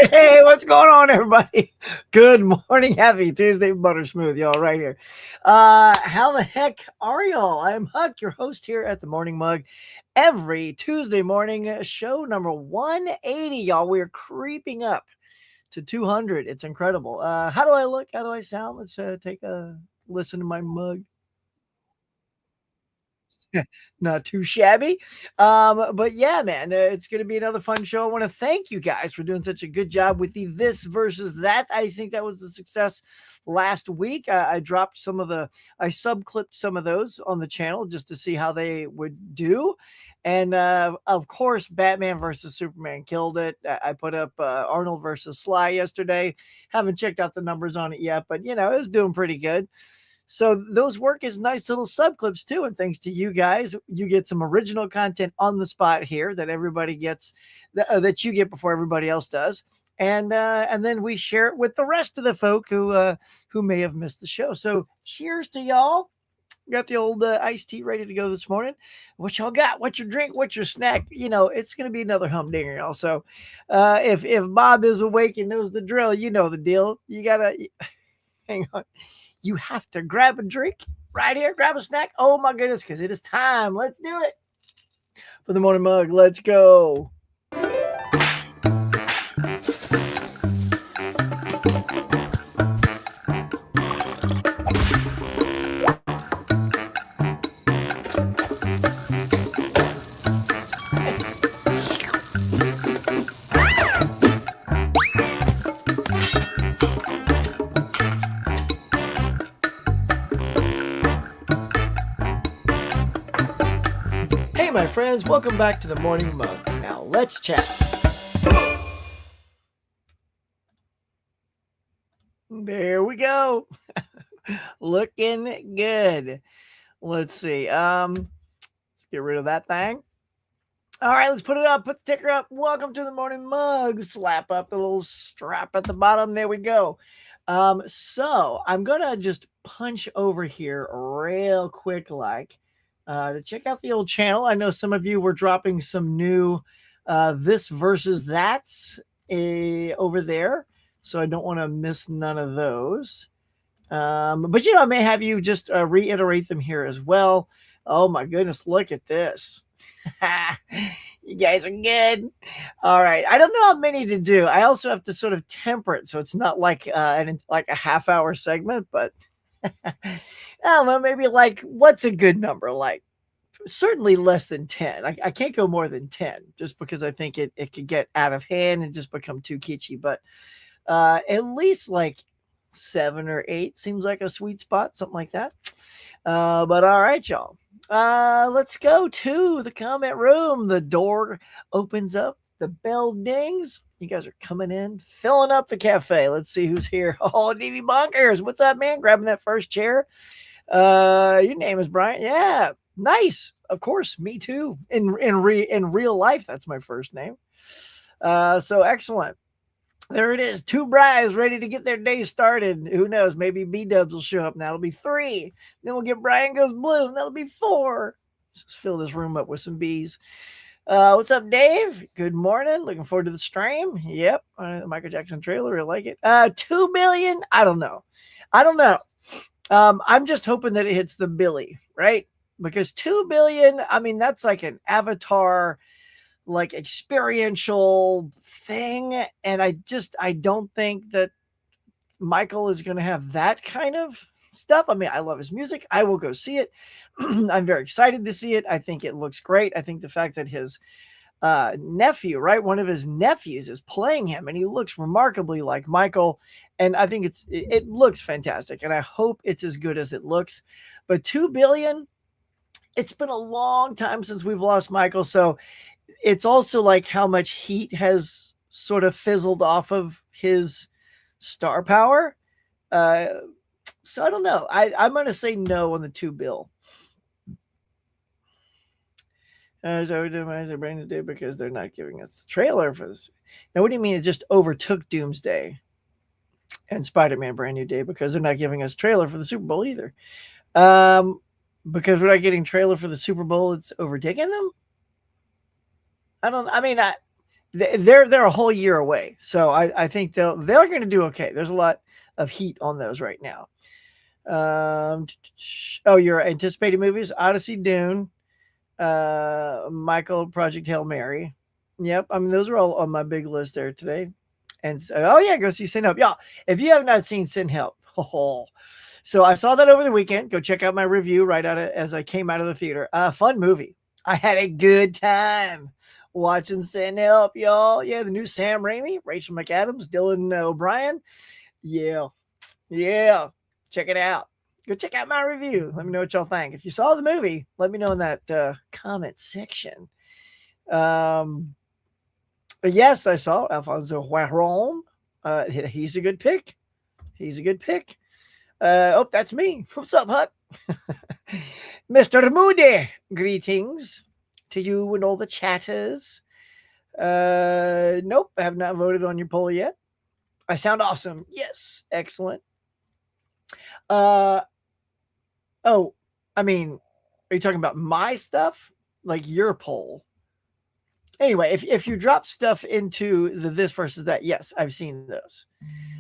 Hey, what's going on, everybody? Good morning. Happy Tuesday, Butter Smooth, y'all, right here. How the heck are y'all? I'm Huck, your host here at the Morning Mug. Every Tuesday morning, show number 180, y'all. We're creeping up to 200. It's incredible. How do I look? How do I sound? Let's take a listen to my mug. Not too shabby. But yeah, man, it's going to be another fun show. I want to thank you guys for doing such a good job with the this versus that. I think that was a success last week. I dropped I subclipped some of those on the channel just to see how they would do. And of course, Batman versus Superman killed it. I put up Arnold versus Sly yesterday. Haven't checked out the numbers on it yet, but it was doing pretty good. So those work as nice little subclips too. And thanks to you guys, you get some original content on the spot here that everybody gets, that you get before everybody else does. And then we share it with the rest of the folk who may have missed the show. So cheers to y'all. Got the old iced tea ready to go this morning. What y'all got? What's your drink? What's your snack? It's gonna be another humdinger, y'all. So if Bob is awake and knows the drill, you know the deal. You gotta hang on. You have to grab a drink right here, grab a snack. Oh my goodness, because it is time. Let's do it. For the Morning Mug, let's go. Hey, my friends, welcome back to the Morning Mug. Now, let's chat. There we go. Looking good. Let's see. Let's get rid of that thing. All right, let's put it up. Put the ticker up. Welcome to the Morning Mug. Slap up the little strap at the bottom. There we go. So I'm gonna just punch over here real quick, to check out the old channel. I know some of you were dropping some new this versus that's over there, so I don't want to miss none of those. But I may have you just reiterate them here as well. Oh my goodness, look at this. You guys are good. All right. I don't know how many to do. I also have to sort of temper it so it's not like a half-hour segment, but I don't know, maybe like what's a good number? Like certainly less than 10. I can't go more than 10 just because I think it could get out of hand and just become too kitschy, but at least like 7 or 8 seems like a sweet spot, something like that. But all right, y'all. Let's go to the comment room. The door opens up, the bell dings. You guys are coming in, filling up the cafe. Let's see who's here. Oh, DV Bonkers, what's up, man? Grabbing that first chair. Your name is Brian. Yeah, nice. Of course, me too. In real life, that's my first name. So excellent. There it is. 2 Bries ready to get their day started. Who knows? Maybe B-dubs will show up. Now it'll be 3. Then we'll get Brian Goes Blue. And that'll be 4. Let's just fill this room up with some bees. What's up, Dave? Good morning. Looking forward to the stream. Yep. The Michael Jackson trailer. I like it. 2 billion. I don't know. I'm just hoping that it hits the Billy, right? Because 2 billion, I mean, that's like an Avatar like experiential thing, and I don't think that Michael is going to have that kind of stuff. I mean, I love his music. I will go see it. I'm very excited to see it. I think it looks great. I think the fact that his nephew, right, one of his nephews is playing him, and he looks remarkably like Michael, and I think it looks fantastic, and I hope it's as good as it looks. But 2 billion, it's been a long time since we've lost Michael, so it's also like how much heat has sort of fizzled off of his star power. So I don't know. I'm going to say no on the 2 bill. So I bring the day because they're not giving us the trailer for this. Now, what do you mean it just overtook Doomsday and Spider-Man Brand New Day because they're not giving us trailer for the Super Bowl either? Because we're not getting trailer for the Super Bowl, it's overtaking them. they're a whole year away, so I think they're going to do okay. There's a lot of heat on those right now. Oh, you're anticipating movies: Odyssey, Dune, Michael, Project Hail Mary. Yep, I mean those are all on my big list there today. And so, oh yeah, go see Sin Help, y'all. If you have not seen Sin Help, oh, so I saw that over the weekend. Go check out my review right out of, as I came out of the theater. Fun movie. I had a good time watching Sin Help, y'all. Yeah, the new Sam Raimi, Rachel McAdams, Dylan O'Brien. Yeah, yeah. Check it out. Go check out my review. Let me know what y'all think. If you saw the movie, let me know in that comment section. But yes, I saw Alfonso Cuarón. He's a good pick. He's a good pick. Oh, that's me. What's up, Huck? Mr. Moody, greetings to you and all the chatters. Nope, I have not voted on your poll yet. I sound awesome. Yes, excellent. Oh, I mean, are you talking about my stuff? Like your poll? Anyway, if you drop stuff into the this versus that, yes, I've seen those.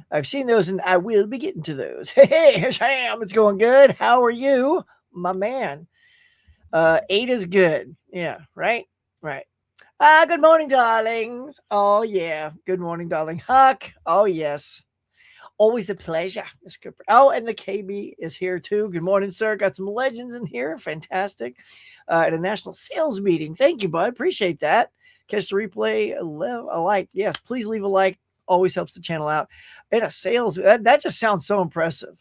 I've seen those, and I will be getting to those. Hey, Sam, it's going good. How are you, my man? 8 is good. Yeah, right? Right. Good morning, darlings. Oh, yeah. Good morning, darling. Huck. Oh, yes. Always a pleasure, Miss Cooper. Oh, and the KB is here too. Good morning, sir. Got some legends in here. Fantastic. At a national sales meeting. Thank you, bud. Appreciate that. Catch the replay. Leave a like. Yes, please leave a like. Always helps the channel out. And a sales, that just sounds so impressive.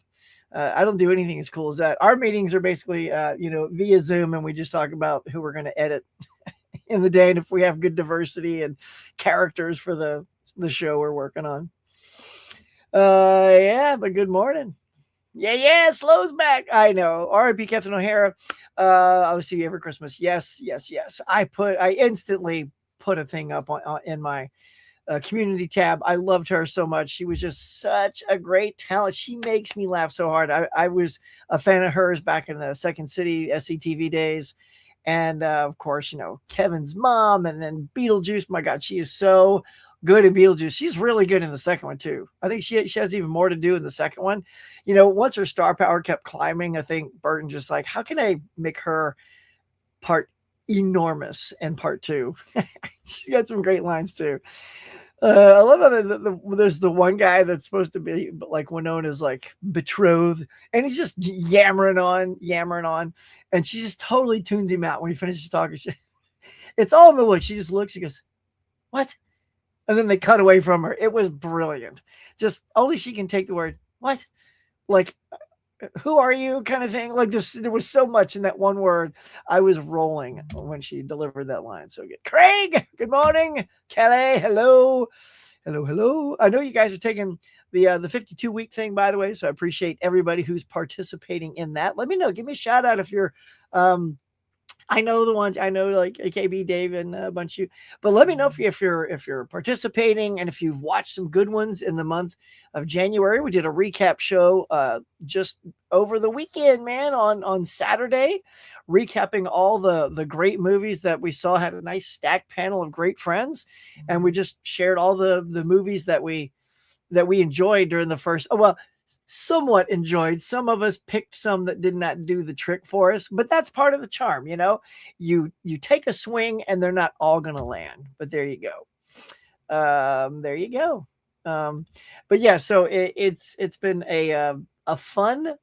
I don't do anything as cool as that. Our meetings are basically, via Zoom, and we just talk about who we're going to edit in the day and if we have good diversity and characters for the show we're working on. Yeah, but good morning. Yeah, Slow's back. I know. R.I.P. Catherine O'Hara. I'll see you every Christmas. Yes. I instantly put a thing up on in my community tab. I loved her so much. She was just such a great talent. She makes me laugh so hard. I was a fan of hers back in the Second City SCTV days. And of course, Kevin's mom, and then Beetlejuice. My God, she is so good in Beetlejuice. She's really good in the second one too. I think she has even more to do in the second one. Once her star power kept climbing, I think Burton just like, how can I make her part enormous in part 2? She's got some great lines too. I love how there's the one guy that's supposed to be like Winona's like betrothed, and he's just yammering on, and she just totally tunes him out when he finishes talking. It's all in the look. She just looks, she goes, "What?" And then they cut away from her. It was brilliant. Just only she can take the word, "What?" Like, who are you, kind of thing. Like there was so much in that one word. I was rolling when she delivered that line. So good. Craig, good morning. Kelly, hello. I know you guys are taking the 52-week thing, by the way, so I appreciate everybody who's participating in that. Let me know. Give me a shout out if you're I know the ones, I know like AKB Dave and a bunch of you, but let me know if you're participating and if you've watched some good ones in the month of January. We did a recap show just over the weekend, man, on Saturday, recapping all the great movies that we saw. Had a nice stacked panel of great friends, and we just shared all the movies that we enjoyed during the first. Oh, well, somewhat enjoyed. Some of us picked some that did not do the trick for us, but that's part of the charm. You take a swing and they're not all gonna land, but there you go. But yeah, so it's been a fun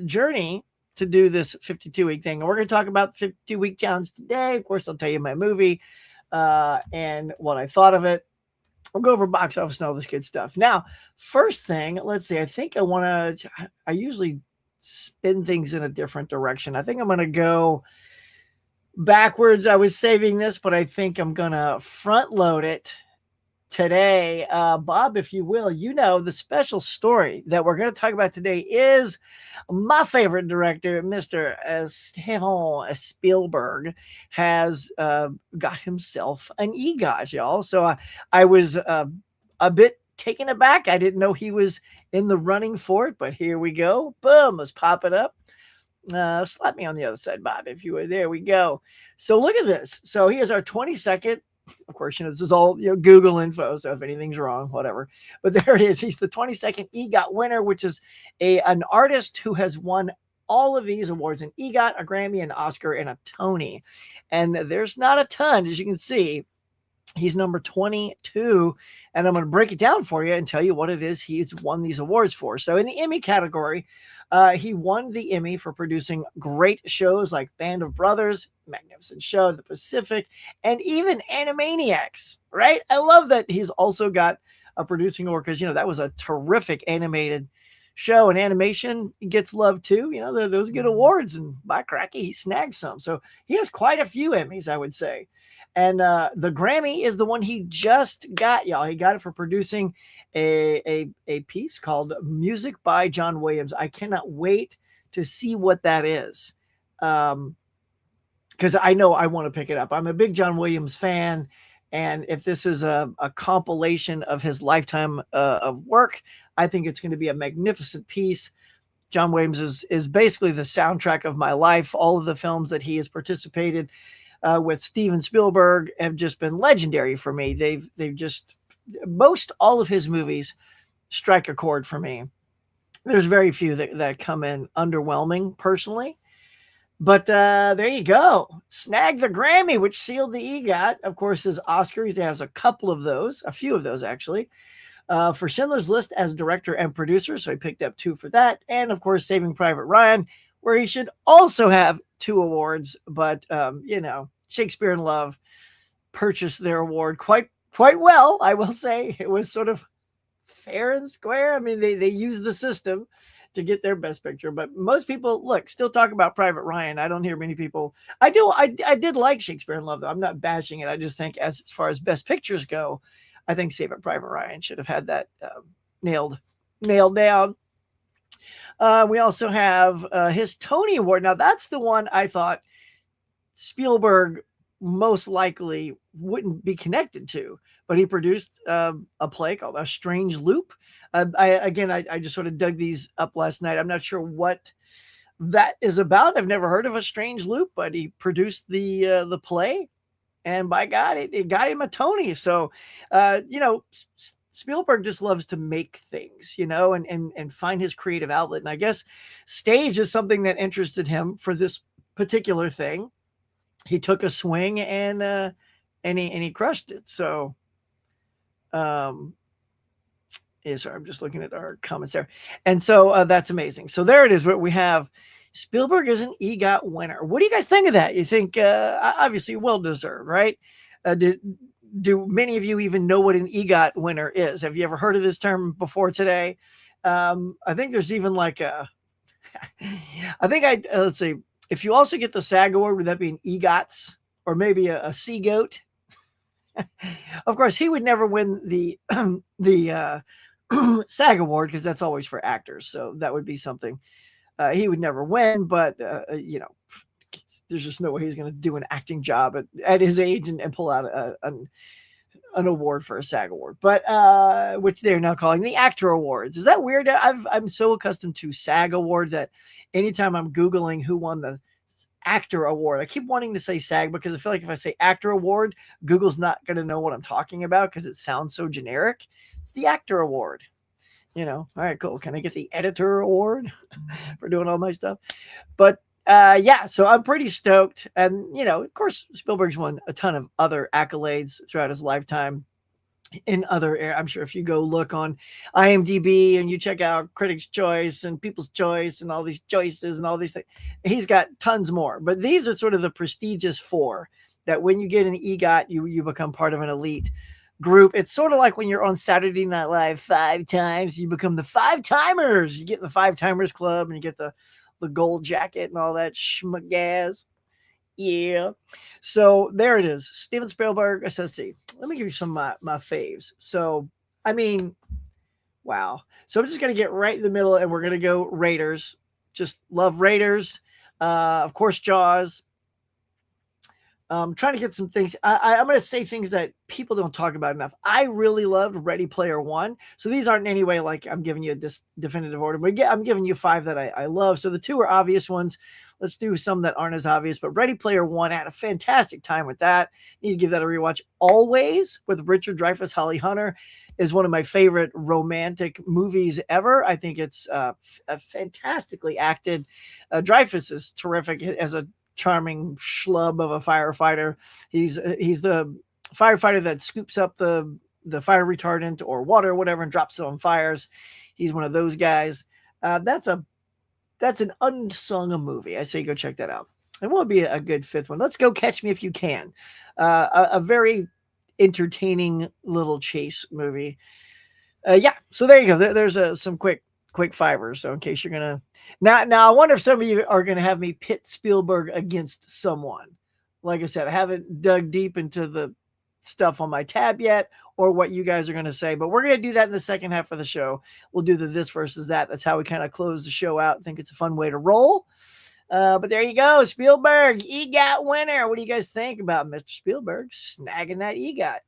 journey to do this 52-week thing, and we're going to talk about the 52-week challenge today. Of course, I'll tell you my movie and what I thought of it. We'll go over box office and all this good stuff. Now, first thing, let's see. I think I usually spin things in a different direction. I think I'm going to go backwards. I was saving this, but I think I'm going to front load it today. Bob, if you will, the special story that we're going to talk about today is my favorite director, Mr. Steven Spielberg, has got himself an EGOT, y'all. So I was a bit taken aback. I didn't know he was in the running for it, but here we go. Boom, let's pop it up. Slap me on the other side, Bob, if you would. There we go. So look at this. So here's our 22nd Of course, this is all Google info, so if anything's wrong, whatever. But there it is. He's the 22nd EGOT winner, which is an artist who has won all of these awards: an EGOT, a Grammy, an Oscar, and a Tony. And there's not a ton, as you can see. He's number 22, and I'm going to break it down for you and tell you what it is he's won these awards for. So in the Emmy category, he won the Emmy for producing great shows like Band of Brothers, Magnificent Show, The Pacific, and even Animaniacs, right? I love that he's also got a producing award because, that was a terrific animated show, and animation gets love too. Those get awards, and by cracky, he snagged some. So he has quite a few Emmys, I would say. And the Grammy is the one he just got, y'all. He got it for producing a piece called Music by John Williams. I cannot wait to see what that is, because I know I want to pick it up. I'm a big John Williams fan, and if this is a compilation of his lifetime of work, I think it's going to be a magnificent piece. John Williams is basically the soundtrack of my life. All of the films that he has participated with Steven Spielberg have just been legendary for me. They've just, most all of his movies strike a chord for me. There's very few that come in underwhelming personally. But there you go. Snagged the Grammy, which sealed the EGOT. Of course, his Oscars, he has a few of those actually. For Schindler's List as director and producer, so he picked up 2 for that. And of course, Saving Private Ryan, where he should also have 2 awards. But, Shakespeare in Love purchased their award quite well, I will say. It was sort of fair and square. I mean, they used the system to get their best picture, but most people still talk about Private Ryan. I don't hear many people. I did like Shakespeare in Love, though. I'm not bashing it. I just think as far as best pictures go, I think Saving Private Ryan should have had that nailed down. We also have his Tony Award. Now that's the one I thought Spielberg most likely wouldn't be connected to, but he produced a play called A Strange Loop. I just sort of dug these up last night. I'm not sure what that is about. I've never heard of A Strange Loop, but he produced the play, and by God, it got him a Tony. So, Spielberg just loves to make things, and find his creative outlet. And I guess stage is something that interested him for this particular thing. He took a swing and he crushed it. So, sorry, I'm just looking at our comments there. And so that's amazing. So there it is. What we have, Spielberg is an EGOT winner. What do you guys think of that? You think, obviously well-deserved, right? Do many of you even know what an EGOT winner is? Have you ever heard of this term before today? I think there's even like let's see. If you also get the SAG award, would that be an EGOTS or maybe a SEGOT? Of course, he would never win the SAG award because that's always for actors. So that would be something he would never win. But there's just no way he's going to do an acting job at his age and pull out an award for a SAG award, but which they're now calling the Actor Awards. Is that weird? I'm so accustomed to SAG award that anytime I'm Googling who won the Actor Award, I keep wanting to say SAG because I feel like if I say Actor Award, Google's not going to know what I'm talking about because it sounds so generic. It's the Actor Award. All right, cool. Can I get the Editor Award for doing all my stuff? But so I'm pretty stoked. And, of course, Spielberg's won a ton of other accolades throughout his lifetime in other areas. I'm sure if you go look on IMDb and you check out Critics' Choice and People's Choice and all these choices and all these things, he's got tons more. But these are sort of the prestigious 4 that when you get an EGOT, you become part of an elite group. It's sort of like when you're on Saturday Night Live 5 times, you become the 5-timers. You get in the 5-timers club and you get the gold jacket and all that schmagaz. Yeah. So there it is. Steven Spielberg. Let's see. Let me give you some of my faves. So, I mean, wow. So I'm just going to get right in the middle and we're going to go Raiders. Just love Raiders. Of course, Jaws. Trying to get some things. I'm going to say things that people don't talk about enough. I really loved Ready Player One. So these aren't in any way like I'm giving you a definitive order, but I'm giving you five that I love. So the two are obvious ones. Let's do some that aren't as obvious. But Ready Player One, I had a fantastic time with that. Need to give that a rewatch. Always with Richard Dreyfuss, Holly Hunter is one of my favorite romantic movies ever. I think it's fantastically acted. Dreyfuss is terrific as a charming schlub of a firefighter. He's the firefighter that scoops up the fire retardant or water or whatever and drops it on fires. He's one of those guys. That's an unsung movie. I say go check that out. It will be a good fifth one. Let's go Catch Me If You Can. A very entertaining little chase movie. Yeah, so there you go. There's some quick fivers. So in case you're gonna now, I wonder if some of you are gonna have me pit Spielberg against someone. Like I said, I haven't dug deep into the stuff on my tab yet, or what you guys are gonna say, but we're gonna do that in the second half of the show. We'll do the this versus that. That's how we kind of close the show out. I think it's a fun way to roll. But there you go, Spielberg, EGOT winner. What do you guys think about Mr. Spielberg snagging that EGOT?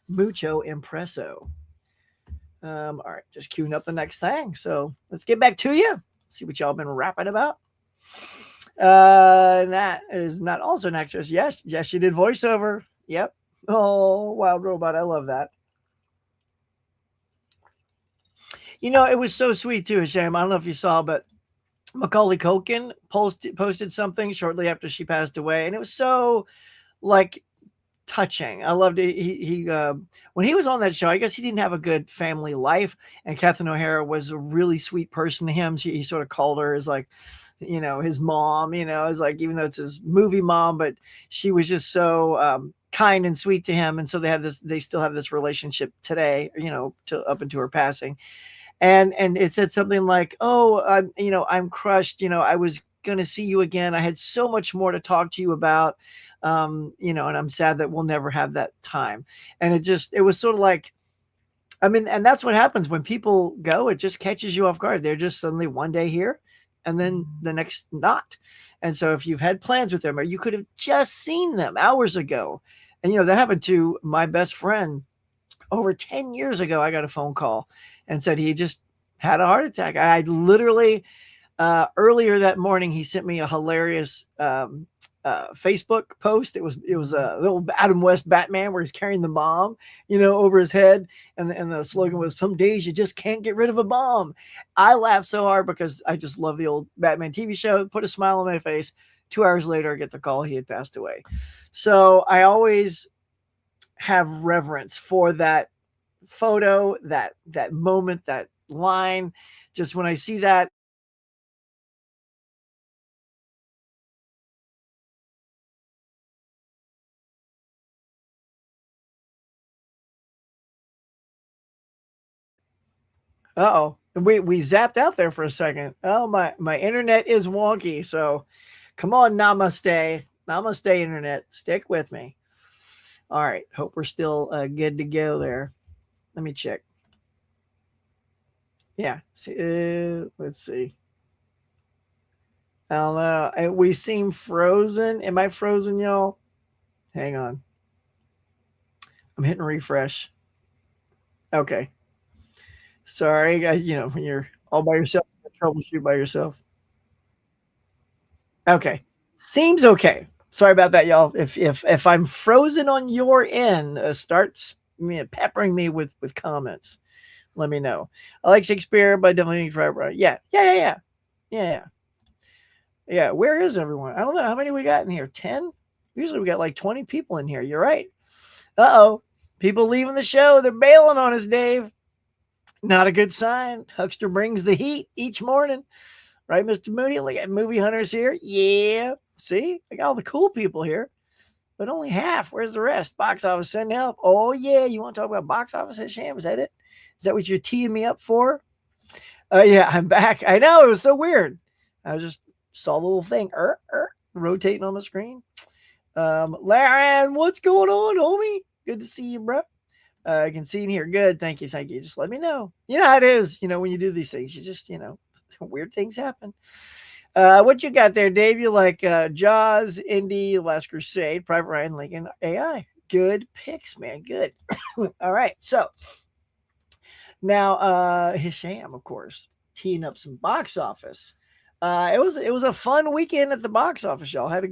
Mucho impresso. All right, just queuing up the next thing. So let's get back to you. See what y'all been rapping about. That is not also an actress. Yes, she did voiceover. Yep. Oh, Wild Robot. I love that. You know, it was so sweet too, Shame. I don't know if you saw, but Macaulay Culkin posted something shortly after she passed away, and it was so like touching. I loved it. He when he was on that show, I guess he didn't have a good family life, and Catherine O'Hara was a really sweet person to him. He sort of called her as like, you know, his mom. You know, as like, even though it's his movie mom, but she was just so kind and sweet to him, and so they still have this relationship today. You know, up into her passing, and it said something like, "Oh, I'm crushed. You know, I was going to see you again. I had so much more to talk to you about, and I'm sad that we'll never have that time." And it was sort of like, I mean, and that's what happens when people go. It just catches you off guard. They're just suddenly one day here and then the next not. And so if you've had plans with them, or you could have just seen them hours ago, and that happened to my best friend over 10 years ago. I got a phone call and said he just had a heart attack. I literally, earlier that morning, he sent me a hilarious Facebook post. It was a little Adam West Batman where he's carrying the bomb, over his head, and the slogan was, "Some days you just can't get rid of a bomb." I laughed so hard because I just love the old Batman TV show. Put a smile on my face. 2 hours later, I get the call he had passed away. So I always have reverence for that photo, that moment, that line. Just when I see that. Uh-oh. We zapped out there for a second. Oh, my internet is wonky. So come on, namaste. Namaste, internet. Stick with me. All right. Hope we're still good to go there. Let me check. Yeah. Let's see. I don't know. We seem frozen. Am I frozen, y'all? Hang on. I'm hitting refresh. Okay. Sorry, when you're all by yourself, you troubleshoot by yourself. Okay. Seems okay. Sorry about that, y'all. If I'm frozen on your end, start peppering me with comments. Let me know. I like Shakespeare, but I definitely think forever. Yeah. Where is everyone? I don't know how many we got in here. 10? Usually we got like 20 people in here. You're right. Uh-oh. People leaving the show. They're bailing on us, Dave. Not a good sign. Huckster brings the heat each morning. Right, Mr. Moody? Look at Movie Hunters here. Yeah. See? I got all the cool people here. But only half. Where's the rest? Box office, send help. Oh, yeah. You want to talk about box office at Sham? Is that it? Is that what you're teeing me up for? Yeah, I'm back. I know. It was so weird. I just saw the little thing rotating on the screen. Laren, what's going on, homie? Good to see you, bro. I can see in here. Good. Thank you. Just let me know. You know how it is, when you do these things. You just, weird things happen. What you got there, Dave? You like Jaws, Indy, Last Crusade, Private Ryan, Lincoln, AI. Good picks, man. Good. All right. So now Hisham, of course, teeing up some box office. It was a fun weekend at the box office, y'all. Had a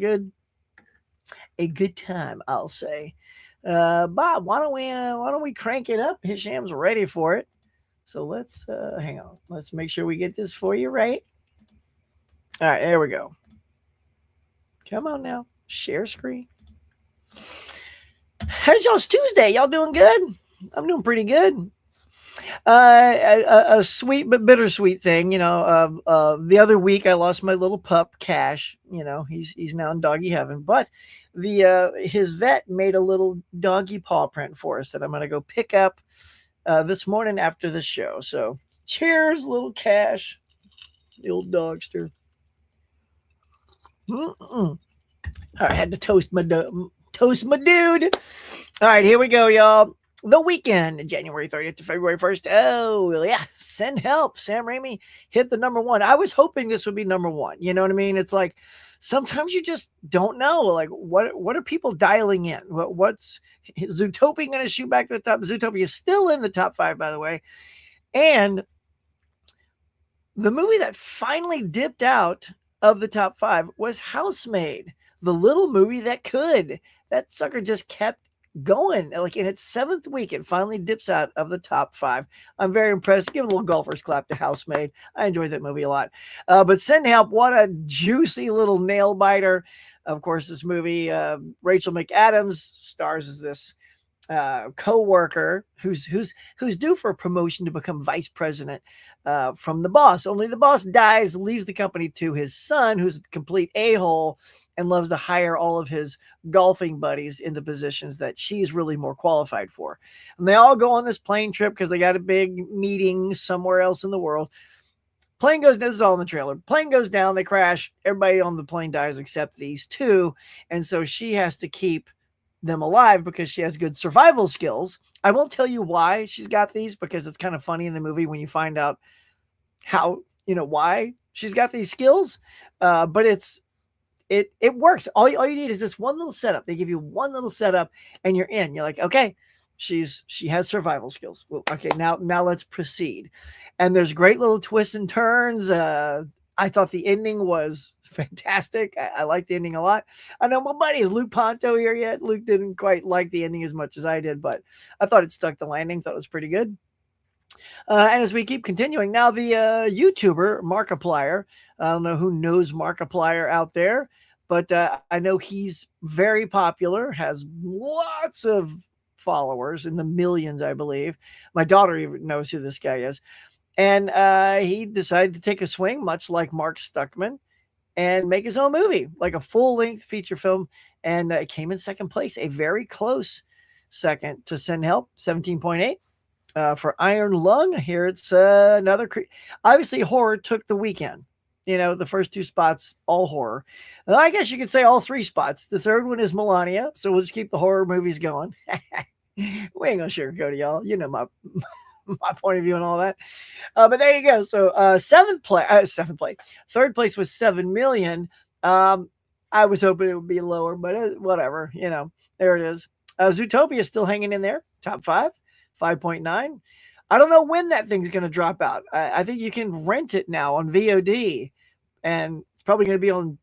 good time, I'll say. Bob, why don't we crank it up? Hisham's ready for it. So let's hang on. Let's make sure we get this for you right. All right, there we go. Come on now. Share screen. How's y'all's Tuesday? Y'all doing good? I'm doing pretty good. A sweet but bittersweet thing, the other week I lost my little pup, Cash. He's now in doggy heaven. But the his vet made a little doggy paw print for us that I'm gonna go pick up this morning after the show. So cheers, little Cash, the old dogster. All right, I had to toast my dude. All right, here we go, y'all. The weekend, January 30th to February 1st. Oh, yeah. Send help. Sam Raimi hit the number one. I was hoping this would be number one. You know what I mean? It's like sometimes you just don't know. Like, what are people dialing in? What's Zootopia going to shoot back to the top? Zootopia is still in the top 5, by the way. And the movie that finally dipped out of the top 5 was Housemaid, the little movie that could. That sucker just kept going. Like in its 7th week, it finally dips out of the top 5. I'm very impressed. Give a little golfer's clap to Housemaid. I enjoyed that movie a lot. But Send Help, what a juicy little nail biter. Of course, this movie, Rachel McAdams stars as this co-worker who's due for a promotion to become vice president from the boss. Only the boss dies, leaves the company to his son, who's a complete a-hole and loves to hire all of his golfing buddies into positions that she's really more qualified for. And they all go on this plane trip because they got a big meeting somewhere else in the world. Plane goes down. This is all in the trailer. Plane goes down. They crash. Everybody on the plane dies except these two. And so she has to keep them alive because she has good survival skills. I won't tell you why she's got these because it's kind of funny in the movie when you find out how, why she's got these skills. But it works. All you need is this one little setup. They give you one little setup and you're in. You're like, okay, she has survival skills. Well, okay, now let's proceed. And there's great little twists and turns. I thought the ending was fantastic. I like the ending a lot. I know my buddy is Luke Ponto here yet. Luke didn't quite like the ending as much as I did, but I thought it stuck the landing. Thought it was pretty good. And as we keep continuing, now the YouTuber Markiplier. I don't know who knows Markiplier out there, but I know he's very popular, has lots of followers in the millions, I believe. My daughter even knows who this guy is. And he decided to take a swing, much like Mark Stuckman, and make his own movie, like a full-length feature film. And it came in second place, a very close second to Send Help, 17.8. For Iron Lung, here it's another. Obviously, horror took the weekend. The first 2 spots, all horror. I guess you could say all 3 spots. The third one is Melania, so we'll just keep the horror movies going. We ain't gonna sugarcoat it, y'all. You know my point of view and all that. But there you go. So seventh place. Third place was 7 million. I was hoping it would be lower, but whatever. There it is. Zootopia is still hanging in there, top 5. 5.9. I don't know when that thing's going to drop out. I think you can rent it now on VOD, and it's probably going to be on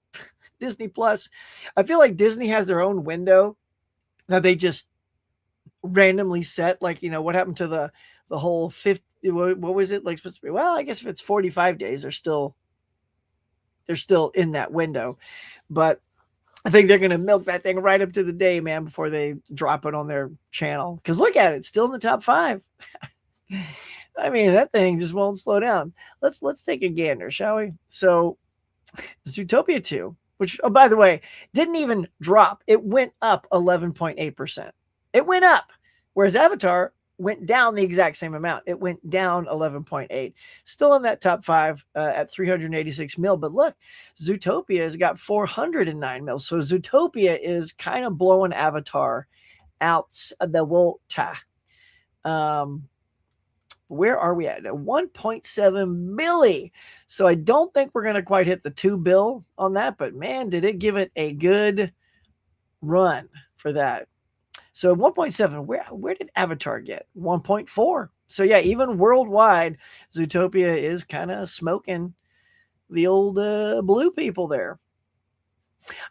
Disney Plus. I feel like Disney has their own window that they just randomly set. Like, what happened to the whole 50? What was it like supposed to be? Well, I guess if it's 45 days, they're still in that window, but I think they're going to milk that thing right up to the day, man, before they drop it on their channel. Because look at it, it's still in the top 5. I mean, that thing just won't slow down. Let's take a gander, shall we? So, Zootopia 2, which, oh, by the way, didn't even drop. It went up 11.8%. It went up, whereas Avatar went down the exact same amount. It went down 11.8. Still in that top 5 at 386 mil. But look, Zootopia has got 409 mil. So Zootopia is kind of blowing Avatar out the water. Where are we at? 1.7 billion. So I don't think we're going to quite hit the 2 bill on that, but man, did it give it a good run for that. So 1.7, where did Avatar get? 1.4. So yeah, even worldwide, Zootopia is kind of smoking the old blue people there.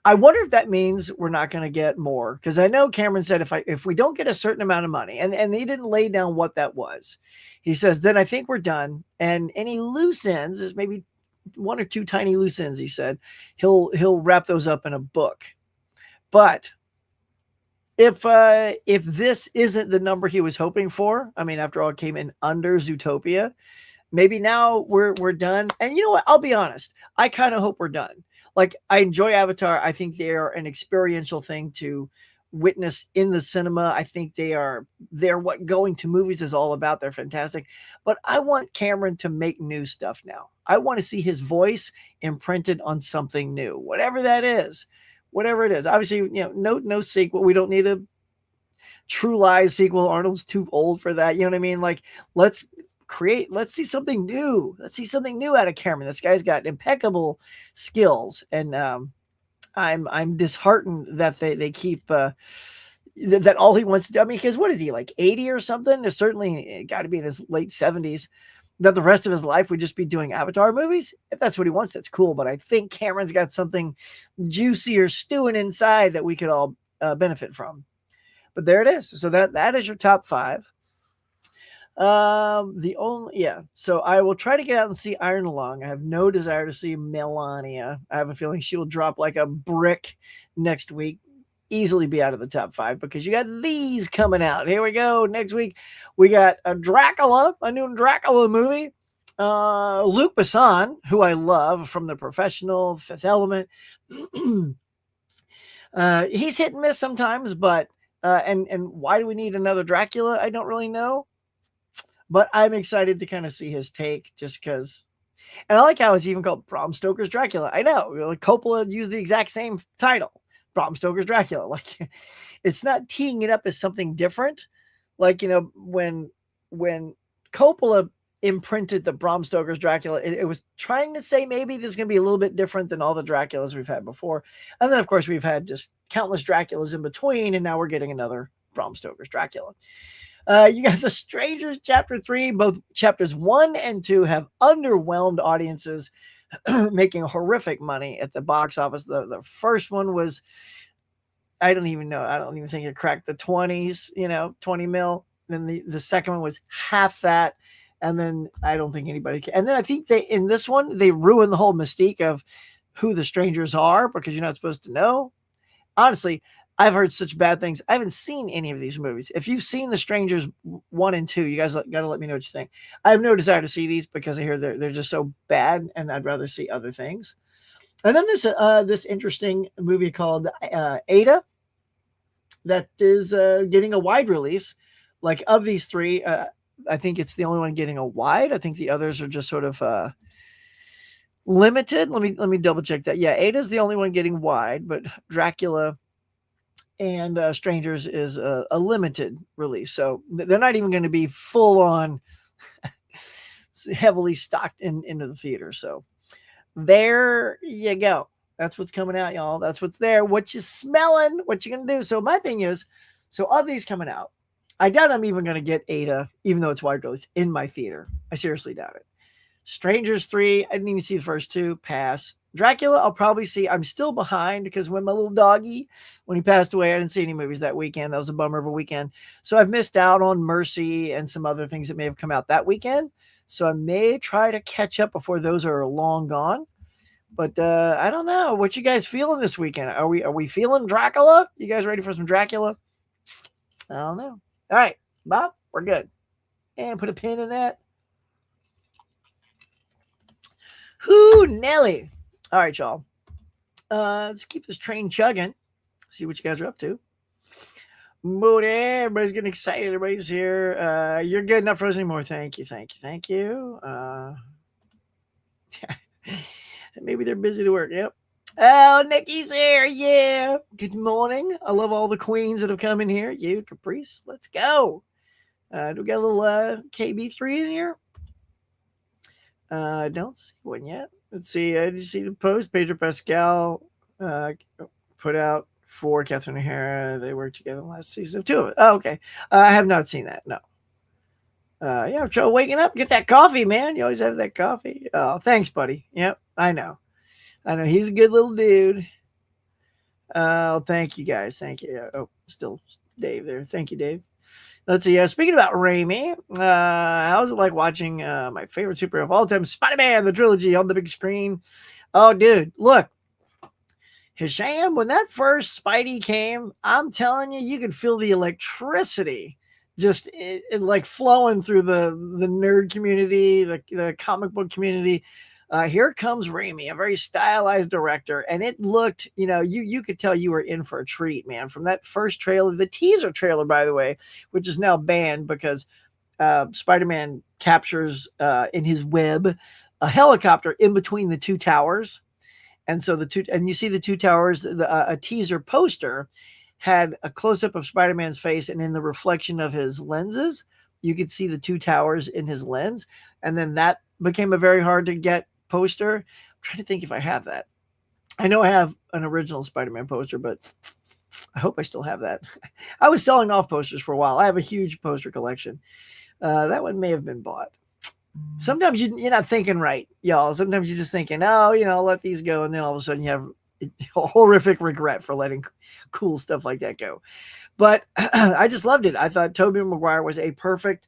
I wonder if that means we're not going to get more, because I know Cameron said if we don't get a certain amount of money, and he didn't lay down what that was. He says then I think we're done, and any loose ends, there's maybe 1 or 2 tiny loose ends. He said he'll wrap those up in a book. But if this isn't the number he was hoping for, I mean, after all, it came in under Zootopia. Maybe now we're done. And you know what? I'll be honest. I kind of hope we're done. Like, I enjoy Avatar. I think they are an experiential thing to witness in the cinema. I think they're what going to movies is all about. They're fantastic. But I want Cameron to make new stuff now. I want to see his voice imprinted on something new, whatever that is. Whatever it is. Obviously, you know, no sequel. We don't need a True Lies sequel. Arnold's too old for that. You know what I mean? Like, let's see something new. Let's see something new out of Cameron. This guy's got impeccable skills, and I'm disheartened that they keep that all he wants to do. I mean, because what is he, like 80 or something? There's certainly got to be in his late 70s. That the rest of his life would just be doing Avatar movies. If that's what he wants, that's cool. But I think Cameron's got something juicy or stewing inside that we could all benefit from. But there it is. So that is your top 5. So I will try to get out and see Iron Lung. I have no desire to see Melania. I have a feeling she will drop like a brick next week. Easily be out of the top 5 because you got these coming out. Here we go. Next week we got a new Dracula movie. Luc Besson, who I love from The Professional, Fifth Element. He's hit and miss sometimes, but and why do we need another Dracula? I don't really know. But I'm excited to kind of see his take, just because. And I like how it's even called Bram Stoker's Dracula. I know, like Coppola used the exact same title, Bram Stoker's Dracula. Like, it's not teeing it up as something different. Like, you know, when Coppola imprinted the Bram Stoker's Dracula, it was trying to say maybe this is going to be a little bit different than all the Draculas we've had before. And then, of course, we've had just countless Draculas in between, and now we're getting another Bram Stoker's Dracula. You got The Strangers Chapter 3. Both Chapters 1 and 2 have underwhelmed audiences, making horrific money at the box office. The first one was, I don't even think it cracked the 20s, 20 mil. Then the second one was half that. And then I don't think anybody can. And then I think in this one, they ruined the whole mystique of who the strangers are, because you're not supposed to know. Honestly, I've heard such bad things. I haven't seen any of these movies. If you've seen The Strangers 1 and 2, you guys got to let me know what you think. I have no desire to see these because I hear they're just so bad, and I'd rather see other things. And then there's this interesting movie called Ada that is getting a wide release. Like, of these 3, I think it's the only one getting a wide. I think the others are just sort of limited. Let me double check that. Yeah, Ada's the only one getting wide, but Dracula and Strangers is a limited release. So they're not even going to be full on heavily stocked into the theater. So there you go. That's what's coming out, y'all. That's what's there. What you smelling? What you going to do? So my thing is, so of these coming out, I doubt I'm even going to get Ada, even though it's wide release, in my theater. I seriously doubt it. Strangers 3, I didn't even see the first 2. Pass. Dracula, I'll probably see. I'm still behind because when my little doggy, when he passed away, I didn't see any movies that weekend. That was a bummer of a weekend. So I've missed out on Mercy and some other things that may have come out that weekend. So I may try to catch up before those are long gone. But I don't know. What you guys feeling this weekend? Are we feeling Dracula? You guys ready for some Dracula? I don't know. All right, Bob, we're good. And put a pin in that. Whoo, Nelly. All right, y'all. Let's keep this train chugging. See what you guys are up to. Moody, everybody's getting excited. Everybody's here. You're good, not frozen anymore. Thank you. Maybe they're busy to work. Yep. Oh, Nikki's here. Yeah. Good morning. I love all the queens that have come in here. You, Caprice. Let's go. Do we got a little KB3 in here? Don't see one yet. Let's see. Did you see the post? Pedro Pascal put out for Catherine O'Hara. They worked together in the last season of 2 of it. Oh, okay. I have not seen that. No. Yeah, I'm trying waking up. Get that coffee, man. You always have that coffee. Oh, thanks, buddy. Yep, I know. He's a good little dude. Oh, thank you guys. Thank you. Oh, still Dave there. Thank you, Dave. Let's see. Speaking about Raimi, how's it like watching my favorite superhero of all time, Spider-Man, the trilogy on the big screen? Oh, dude, look. Hisham, when that first Spidey came, I'm telling you, you could feel the electricity just it like flowing through the nerd community, the comic book community. Here comes Raimi, a very stylized director, and it looked, you could tell you were in for a treat, man. From that first trailer, the teaser trailer, by the way, which is now banned because Spider-Man captures in his web a helicopter in between the two towers. And so you see the two towers, a teaser poster had a close-up of Spider-Man's face, and in the reflection of his lenses, you could see the two towers in his lens. And then that became a very hard to get poster. I'm trying to think if I have that. I know I have an original Spider-Man poster, but I hope I still have that. I was selling off posters for a while. I have a huge poster collection. That one may have been bought. Sometimes you're not thinking right, y'all. Sometimes you're just thinking, oh, let these go. And then all of a sudden you have a horrific regret for letting cool stuff like that go. But I just loved it. I thought Tobey Maguire was a perfect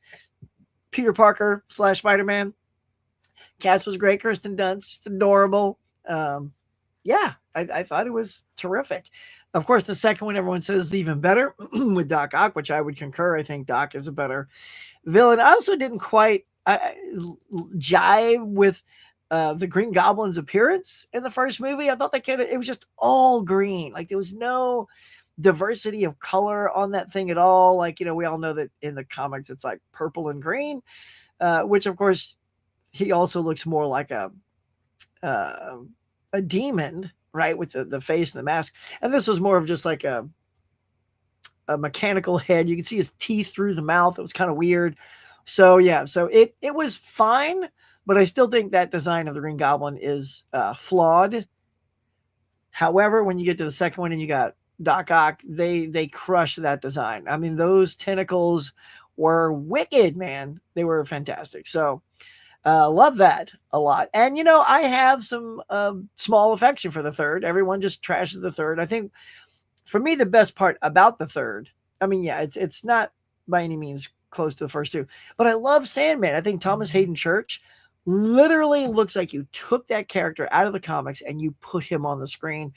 Peter Parker / Spider-Man. Cast was great. Kirsten Dunst, just adorable. Yeah, I thought it was terrific. Of course, the second one everyone says is even better with Doc Ock, which I would concur. I think Doc is a better villain. I also didn't quite jive with the Green Goblin's appearance in the first movie. I thought it was just all green. Like there was no diversity of color on that thing at all. Like, we all know that in the comics it's like purple and green, which of course he also looks more like a demon, right? With the face and the mask. And this was more of just like a mechanical head. You could see his teeth through the mouth. It was kind of weird. So yeah, so it was fine, but I still think that design of the Green Goblin is flawed. However, when you get to the second one and you got Doc Ock, they crush that design. I mean, those tentacles were wicked, man. They were fantastic. So love that a lot. And, I have some small affection for the third. Everyone just trashes the third. I think for me, the best part about the third, I mean, yeah, it's not by any means close to the first two, but I love Sandman. I think Thomas Hayden Church literally looks like you took that character out of the comics and you put him on the screen.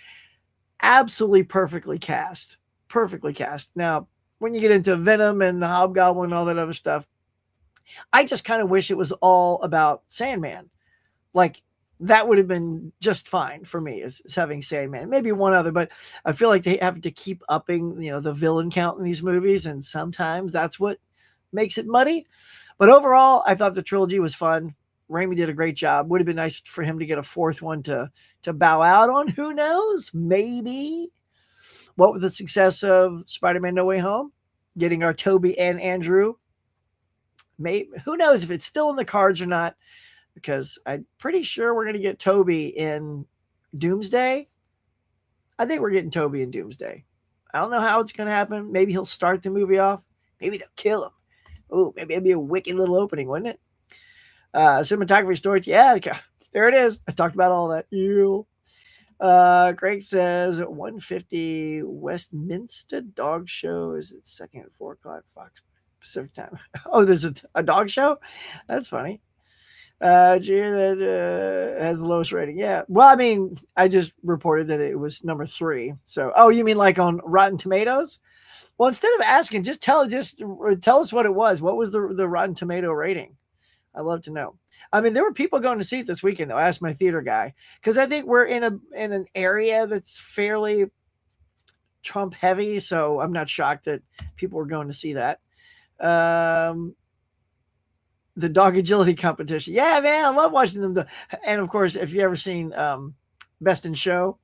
Absolutely perfectly cast. Now, when you get into Venom and the Hobgoblin and all that other stuff, I just kind of wish it was all about Sandman. Like that would have been just fine for me as having Sandman, maybe one other, but I feel like they have to keep upping, the villain count in these movies. And sometimes that's what makes it muddy. But overall, I thought the trilogy was fun. Raimi did a great job. Would have been nice for him to get a fourth one to bow out on. Who knows? Maybe. What with the success of Spider-Man No Way Home, getting our Tobey and Andrew. Maybe, who knows if it's still in the cards or not, because I'm pretty sure we're going to get Tobey in Doomsday. I think we're getting Tobey in Doomsday. I don't know how it's going to happen. Maybe he'll start the movie off. Maybe they'll kill him. Oh, maybe it'd be a wicked little opening, wouldn't it? Cinematography, story. Yeah, there it is. I talked about all that. You. Greg says 150 Westminster Dog Show is it second at 4 o'clock Fox Pacific time. Oh, there's a dog show? That's funny. Did you hear that has the lowest rating? Yeah. Well, I mean, I just reported that it was number 3. So, oh, you mean like on Rotten Tomatoes? Well, instead of asking, just tell us what it was. What was the Rotten Tomato rating? I'd love to know. I mean, there were people going to see it this weekend, though. I asked my theater guy, because I think we're in an area that's fairly Trump heavy. So I'm not shocked that people were going to see that. The dog agility competition. Yeah, man, I love watching them. And of course, if you ever seen Best in Show,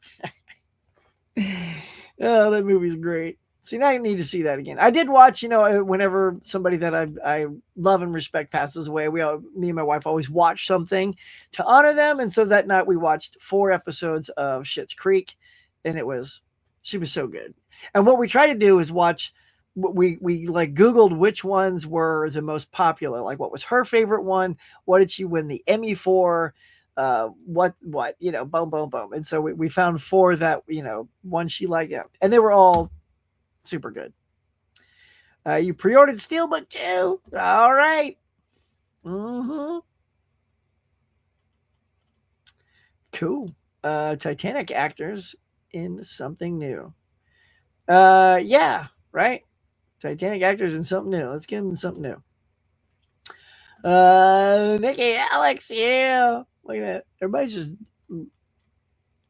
oh, that movie's great. See, now I need to see that again. I did watch, whenever somebody that I love and respect passes away, me and my wife always watch something to honor them. And so that night we watched 4 episodes of Schitt's Creek, and she was so good. And what we try to do is watch. We like Googled which ones were the most popular. Like, what was her favorite one? What did she win the Emmy for? What, boom, boom, boom. And so we found 4 that, one she liked. Yeah. And they were all super good. You pre-ordered Steelbook too? All right. Mm-hmm. Cool. Titanic actors in something new. Yeah, right? Titanic actors in something new. Let's get them in something new. Nikki, Alex, yeah. Look at that. Everybody's just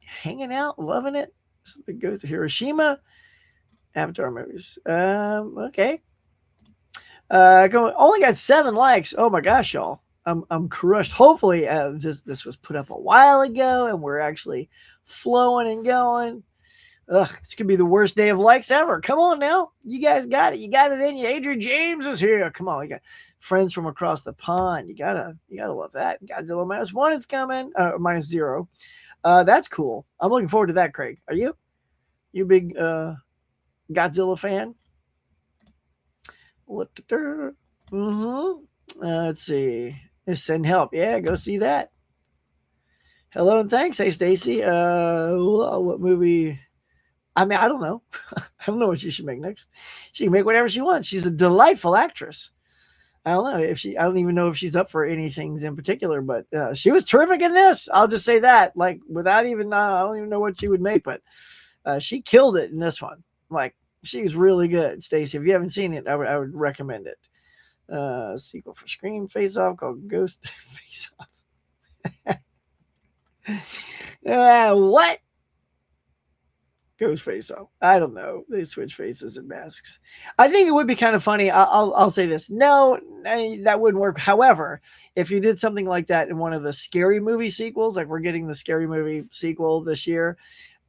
hanging out, loving it. It goes to Hiroshima. Avatar movies. Okay. Only got 7 likes. Oh my gosh, y'all. I'm crushed. Hopefully, this was put up a while ago and we're actually flowing and going. Ugh, it's gonna be the worst day of likes ever. Come on now. You guys got it. You got it in you. Adrian James is here. Come on, we got friends from across the pond. You gotta love that. Godzilla -1 is coming. -0. That's cool. I'm looking forward to that, Craig. Are you? You a big Godzilla fan? Mm-hmm. Let's see. Send help. Yeah, go see that. Hello and thanks. Hey, Stacy. What movie? I mean, I don't know. I don't know what she should make next. She can make whatever she wants. She's a delightful actress. I don't know I don't even know if she's up for anything in particular, but she was terrific in this. I'll just say that, like, without even, I don't even know what she would make, but she killed it in this one. Like, she's really good. Stacey, if you haven't seen it, I would recommend it. Sequel for Scream Face Off called Ghost Face Off. What? Ghost Face Off. I don't know. They switch faces and masks. I think it would be kind of funny. I'll say this. No, that wouldn't work. However, if you did something like that in one of the Scary Movie sequels, like we're getting the Scary Movie sequel this year,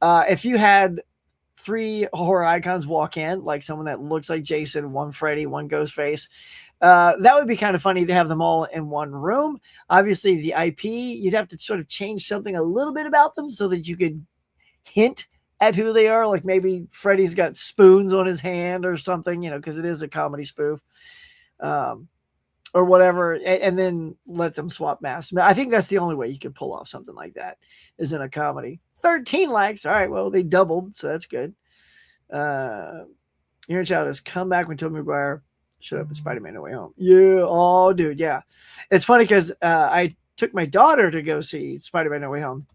if you had 3 horror icons walk in, like someone that looks like Jason, 1 Freddy, 1 Ghostface, that would be kind of funny to have them all in one room. Obviously, the IP, you'd have to sort of change something a little bit about them so that you could hint at who they are. Like maybe Freddy's got spoons on his hand or something, because it is a comedy spoof, or whatever, and then let them swap masks. I think that's the only way you could pull off something like that, is in a comedy. 13 likes. All right, well, they doubled, so that's good. Your child has come back when Tobey Maguire showed up in Spider-Man No Way Home. Yeah, oh, dude, yeah. It's funny because I took my daughter to go see Spider-Man No Way Home,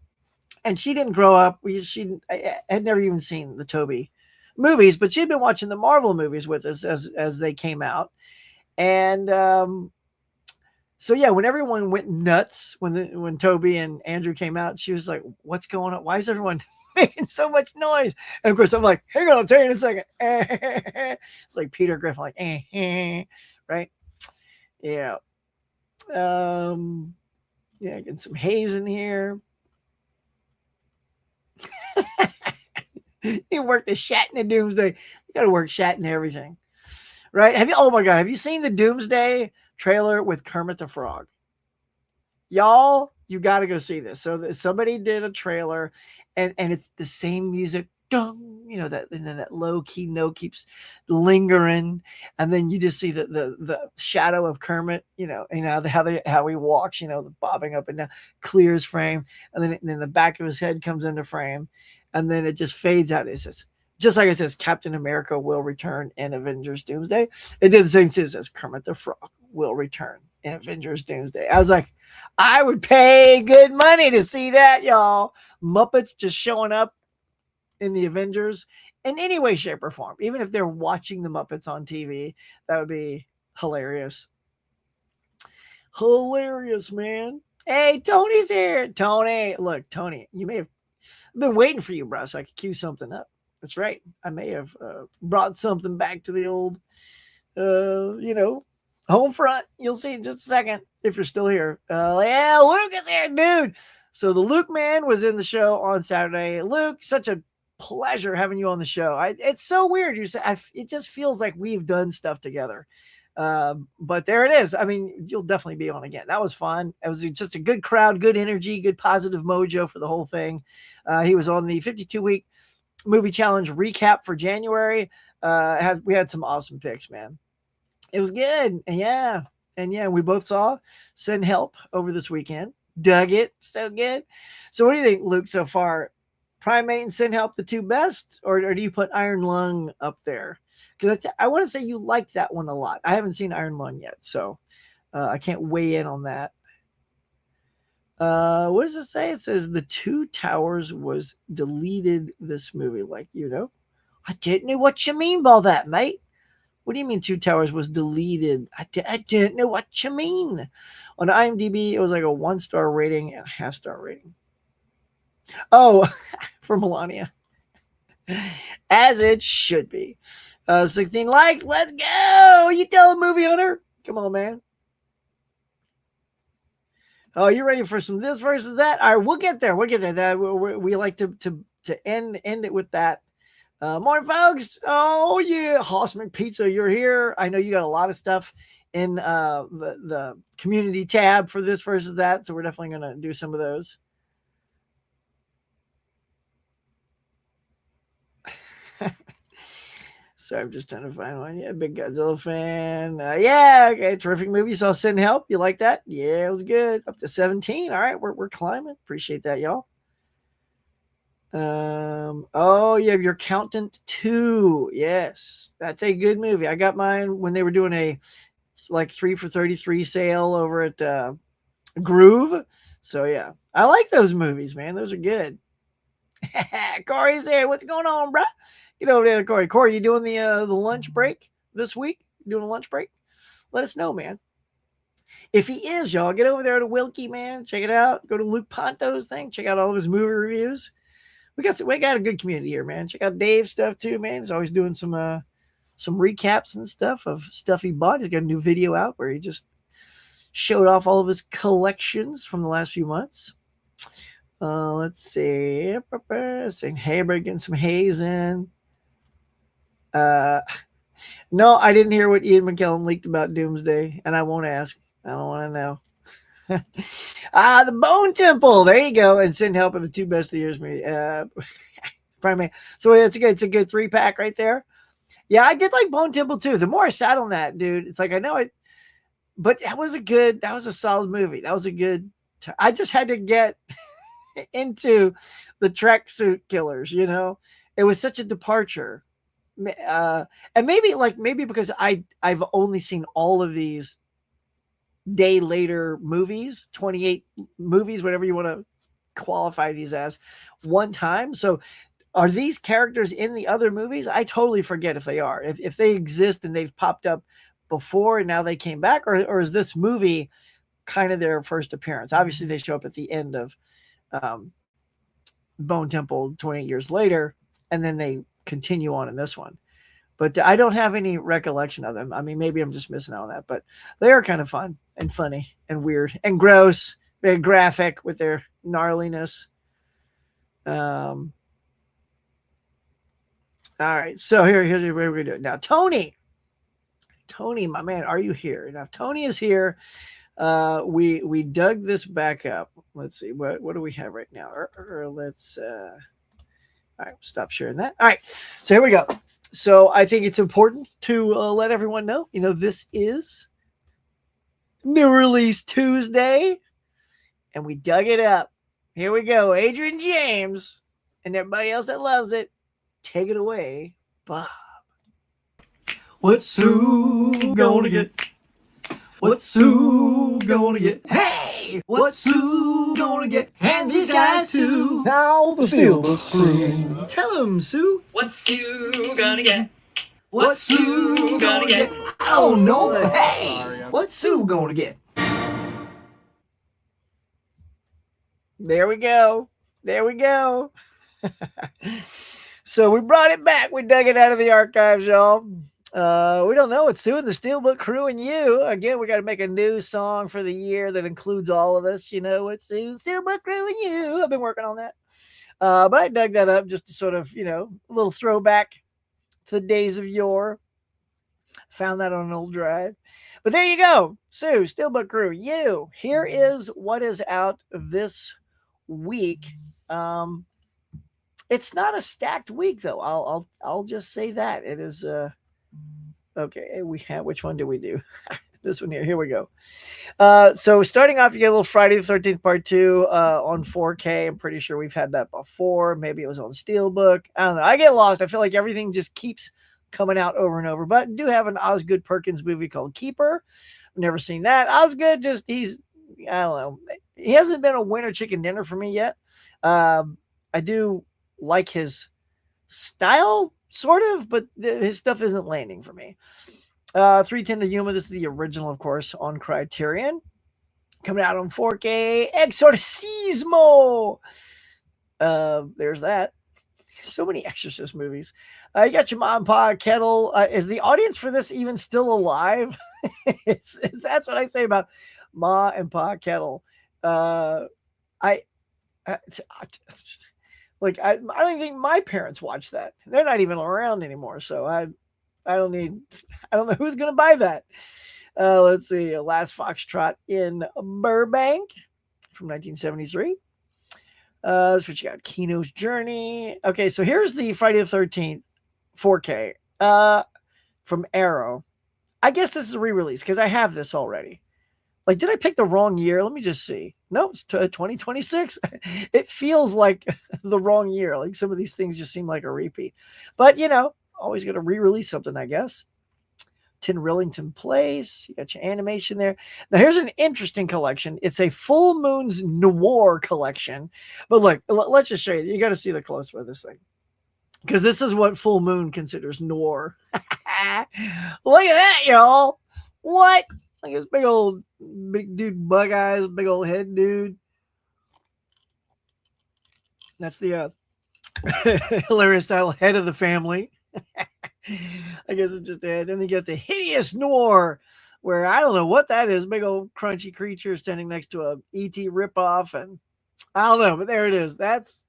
and she didn't grow up. She had never even seen the Tobey movies, but she'd been watching the Marvel movies with us as they came out. And so yeah, when everyone went nuts when Tobey and Andrew came out, she was like, "What's going on? Why is everyone making so much noise?" And of course, I'm like, "Hang on, I'll tell you in a second." It's like Peter Griffin, like, right? Yeah. Yeah, getting some haze in here. You work the Shat in the Doomsday. You got to work Shat in everything, right? Oh my God, have you seen the Doomsday trailer with Kermit the Frog? Y'all, you got to go see this. So somebody did a trailer, and it's the same music, that, and then that low key note keeps lingering, and then you just see the shadow of Kermit, how he walks, the bobbing up and down, clears frame, and then the back of his head comes into frame, and then it just fades out. It says, just like it says, Captain America will return in Avengers Doomsday. It did the same thing. It says Kermit the Frog will return in Avengers Doomsday. I was like, I would pay good money to see that, y'all. Muppets just showing up in the Avengers in any way, shape, or form. Even if they're watching the Muppets on TV, that would be hilarious. Hilarious, man. Hey, Tony's here. Tony, look, Tony, you may have been waiting for you, bro, so I could cue something up. That's right. I may have brought something back to the old, home front. You'll see in just a second if you're still here. Yeah, Luke is here, dude. So the Luke man was in the show on Saturday. Luke, such a pleasure having you on the show. It's so weird. It just feels like we've done stuff together. But there it is. I mean, you'll definitely be on again. That was fun. It was just a good crowd, good energy, good positive mojo for the whole thing. He was on the 52-week movie challenge recap for January. We had some awesome picks, man. It was good. And yeah, we both saw Send Help over this weekend. Dug it. So good. So what do you think, Luke, so far? Primate and Send Help the two best? Or do you put Iron Lung up there? Because I want to say you liked that one a lot. I haven't seen Iron Lung yet, so I can't weigh in on that. What does it say? It says The Two Towers was deleted this movie. Like, I didn't know what you mean by that, mate. What do you mean Two Towers was deleted? I didn't know what you mean. On IMDb, it was like a 1-star rating and a half-star rating. Oh, for Melania. As it should be. 16 likes. Let's go. You tell a movie hunter. Come on, man. Oh, you ready for some this versus that? All right, we'll get there. We like to end it with that. Morning, folks. Oh, yeah. Hoss McPizza, you're here. I know you got a lot of stuff in the community tab for this versus that, so we're definitely going to do some of those. So I'm just trying to find one. Yeah, big Godzilla fan. Yeah, okay, terrific movie. Saw Send Help. You like that? Yeah, it was good. Up to 17. All right, we're climbing. Appreciate that, y'all. Oh, you have your Accountant 2. Yes, that's a good movie. I got mine when they were doing a 3 for $33 sale over at Groove. So yeah, I like those movies, man. Those are good. Corey's there. What's going on, bro? Get over there, Corey. Corey, you doing the lunch break this week? Doing a lunch break? Let us know, man. If he is, y'all, get over there to Wilkie, man. Check it out. Go to Luke Ponto's thing. Check out all of his movie reviews. We got a good community here, man. Check out Dave's stuff too, man. He's always doing some recaps and stuff of stuff he bought. He's got a new video out where he just showed off all of his collections from the last few months. Let's see. Saying Haber getting some haze in. No, I didn't hear what Ian McKellen leaked about Doomsday, and I won't ask. I don't want to know. The Bone Temple. There you go. And Send Help are the two best of the year's movie. Primate. So it's a good 3-pack right there. Yeah, I did like Bone Temple too. The more I sat on that, dude, it's like I know it, but that was a solid movie. That was a good. I just had to get into the tracksuit killers. It was such a departure. And maybe because I've only seen all of these day later movies, 28 movies, whatever you want to qualify these as, one time. So are these characters in the other movies? I totally forget if they are. If they exist and they've popped up before and now they came back, or is this movie kind of their first appearance? Obviously, they show up at the end of Bone Temple 28 years later, and then they continue on in this one. But I don't have any recollection of them. I mean, maybe I'm just missing out on that, but they are kind of fun and funny and weird and gross, very graphic with their gnarliness. All right, so here's what we're going to do. Now, Tony, my man, are you here? Now, if Tony is here, we dug this back up. Let's see, what do we have right now? Let's, all right, stop sharing that. All right, so here we go. So I think it's important to let everyone know, this is New Release Tuesday, and we dug it up. Here we go. Adrian James and everybody else that loves it. Take it away, Bob. What's Sue gonna get? What's Sue gonna get? Hey! What's Sue gonna get? And these guys too. Now the SPIELBERG crew. Tell him, Sue. What's Sue gonna get? What's Sue gonna get? I don't know, but hey! What's Sue gonna get? There we go. So we brought it back. We dug it out of the archives, y'all. We don't know. It's Sue and the SPIELBERG crew and you. Again, we got to make a new song for the year that includes all of us. It's Sue, SPIELBERG crew and you. I've been working on that. But I dug that up just to sort of, a little throwback to the days of yore. Found that on an old drive. But there you go. Sue, Steelbook Crew, here is what is out this week. It's not a stacked week though. I'll just say that. It is okay. We have, which one do we do? This one here. Here we go. So starting off, you get a little Friday the 13th part 2 on 4K. I'm pretty sure we've had that before. Maybe it was on Steelbook. I don't know. I get lost. I feel like everything just keeps coming out over and over. But I do have an Osgood Perkins movie called Keeper. I've never seen that. Osgood I don't know. He hasn't been a winter chicken dinner for me yet. I do like his style, sort of, but his stuff isn't landing for me. 310 to Yuma. This is the original, of course, on Criterion. Coming out on 4K. Exorcismo. There's that. So many Exorcist movies. You got your mom, pa, kettle. Is the audience for this even still alive? That's what I say about ma and pa kettle. I don't think my parents watch that. They're not even around anymore. So I don't know who's going to buy that. Let's see. Last Foxtrot in Burbank from 1973. That's what you got. Kino's Journey. Okay, so here's the Friday the 13th 4K from Arrow. I guess this is a re-release because I have this already. Like, did I pick the wrong year? Let me just see. No, it's 2026. It feels like the wrong year. Like some of these things just seem like a repeat. But, always going to re-release something, I guess. Tin Rillington Place. You got your animation there. Now, here's an interesting collection. It's a Full Moon's Noir collection. But look, let's just show you. You got to see the close-up of this thing. Because this is what Full Moon considers noir. Look at that, y'all. What? Like this big dude, bug eyes, big old head dude. That's the hilarious title, Head of the Family. I guess it's just a head. And then you get the Hideous Noir, where I don't know what that is. Big old crunchy creature standing next to a E.T. ripoff. And I don't know, but there it is. That's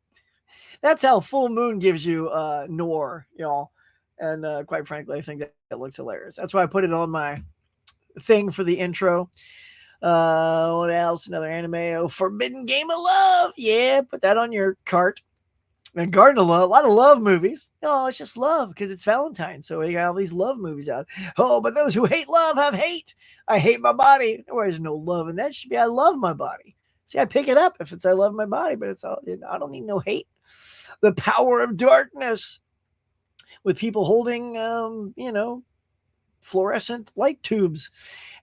how Full Moon gives you noir, y'all. And quite frankly, I think that looks hilarious. That's why I put it on my thing for the intro. What else? Another anime. Oh, Forbidden Game of Love. Yeah, put that on your cart. And Garden of Love, a lot of love movies. Oh, it's just love because it's Valentine's. So we got all these love movies out. Oh, but those who hate love have hate. I hate my body. There's no love in that. Should be I love my body. See, I pick it up if it's I love my body, but I don't need no hate. The Power of Darkness with people holding, fluorescent light tubes.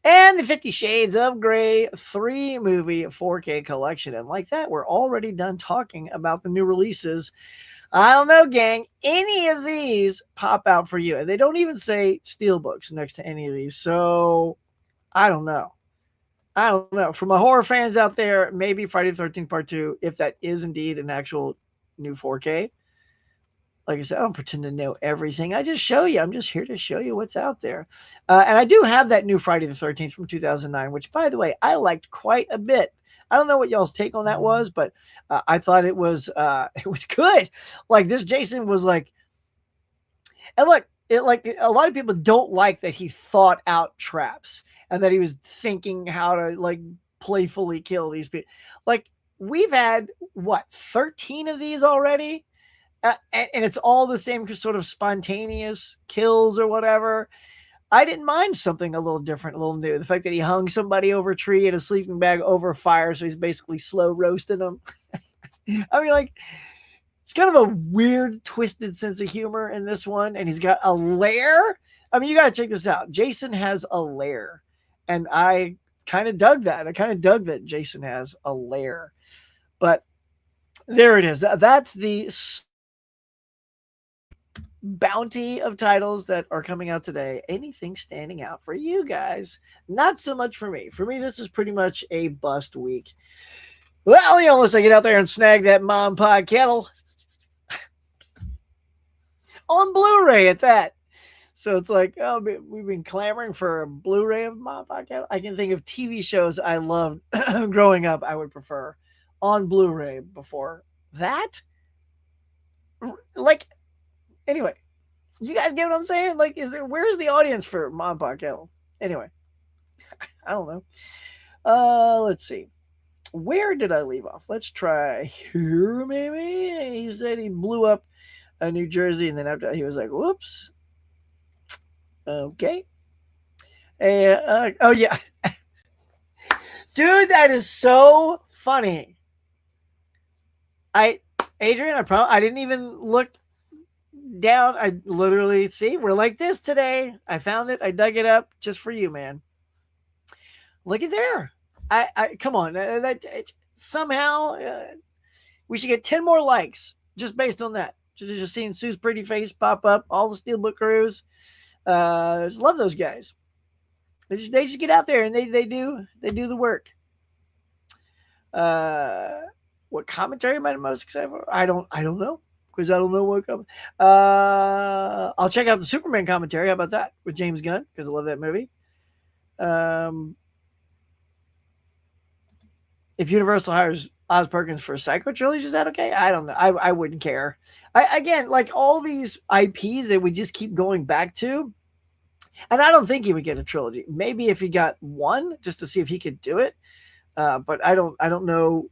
And the 50 Shades of Grey 3-movie 4K collection. And like that, we're already done talking about the new releases. I don't know, gang. Any of these pop out for you. And they don't even say Steelbooks next to any of these. So I don't know. For my horror fans out there, maybe Friday the 13th Part 2, if that is indeed an actual new 4K. Like I said, I don't pretend to know everything. I just show you. I'm just here to show you what's out there. And I do have that new Friday the 13th from 2009, which, by the way, I liked quite a bit. I don't know what y'all's take on that was, but I thought it was good. Like this Jason was like, and look, a lot of people don't like that he thought out traps and that he was thinking how to like playfully kill these people. Like we've had 13 of these already. And it's all the same sort of spontaneous kills or whatever. I didn't mind something a little different, a little new. The fact that he hung somebody over a tree in a sleeping bag over a fire, so he's basically slow roasting them. I mean, like, it's kind of a weird, twisted sense of humor in this one. And he's got a lair. I mean, you got to check this out. Jason has a lair. And I kind of dug that. I kind of dug that Jason has a lair. But there it is. That's the bounty of titles that are coming out today. Anything standing out for you guys? Not so much for me. For me, this is pretty much a bust week. Well, unless I get out there and snag that mom pod kettle on Blu-ray at that. So it's like, oh, we've been clamoring for a Blu-ray of mom pod kettle. I can think of TV shows I loved growing up. I would prefer on Blu-ray before that. like, anyway, you guys get what I'm saying? Like, where's the audience for Mom Pa Kettle? Anyway, I don't know. Let's see. Where did I leave off? Let's try here, maybe. He said he blew up New Jersey, and then after he was like, whoops. Okay. Oh, yeah. Dude, that is so funny. Adrian, I didn't even look down. I literally, see, we're like this today. I found it. I dug it up just for you, man. Look at there. I come on. Somehow we should get 10 more likes just based on that. Just seeing Sue's pretty face pop up, all the Steelbook crews. Just love those guys. They just get out there and they do the work. What commentary am I most excited for? I don't know, because I don't know what I'll check out the Superman commentary. How about that with James Gunn, because I love that movie. If Universal hires Oz Perkins for a Psycho trilogy, is that okay? I don't know. I wouldn't care. Again, like all these IPs that we just keep going back to, and I don't think he would get a trilogy. Maybe if he got one, just to see if he could do it. But I don't know.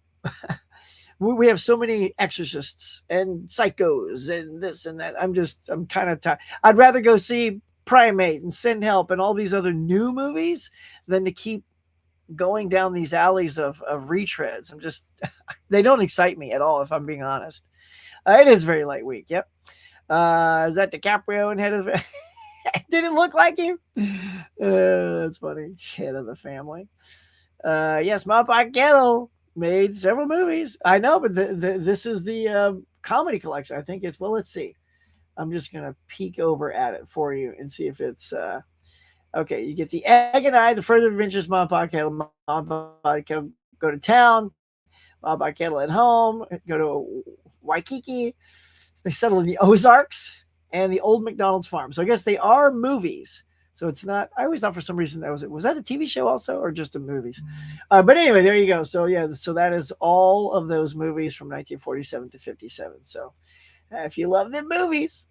We have so many exorcists and psychos and this and that. I'm kind of tired. I'd rather go see Primate and Send Help and all these other new movies than to keep going down these alleys of retreads. They don't excite me at all, if I'm being honest. It is very light week. Yep. Is that DiCaprio and head of the did it look like him? That's funny. Head of the family. Yes, Mom Pa Kettle made several movies. I know, but this is the comedy collection. I think it's, well, let's see. I'm just going to peek over at it for you and see if it's okay. You get The Egg and I, The Further Adventures, Mom Pa Kettle, Mom Pa Kettle Go to Town, Mom Pa Kettle at Home, go to Waikiki. They settle in the Ozarks and the Old McDonald's Farm. So I guess they are movies. So it's not, I always thought for some reason was that a TV show also, or just a movies? But anyway, there you go. So yeah, so that is all of those movies from 1947 to 57. So if you love them movies,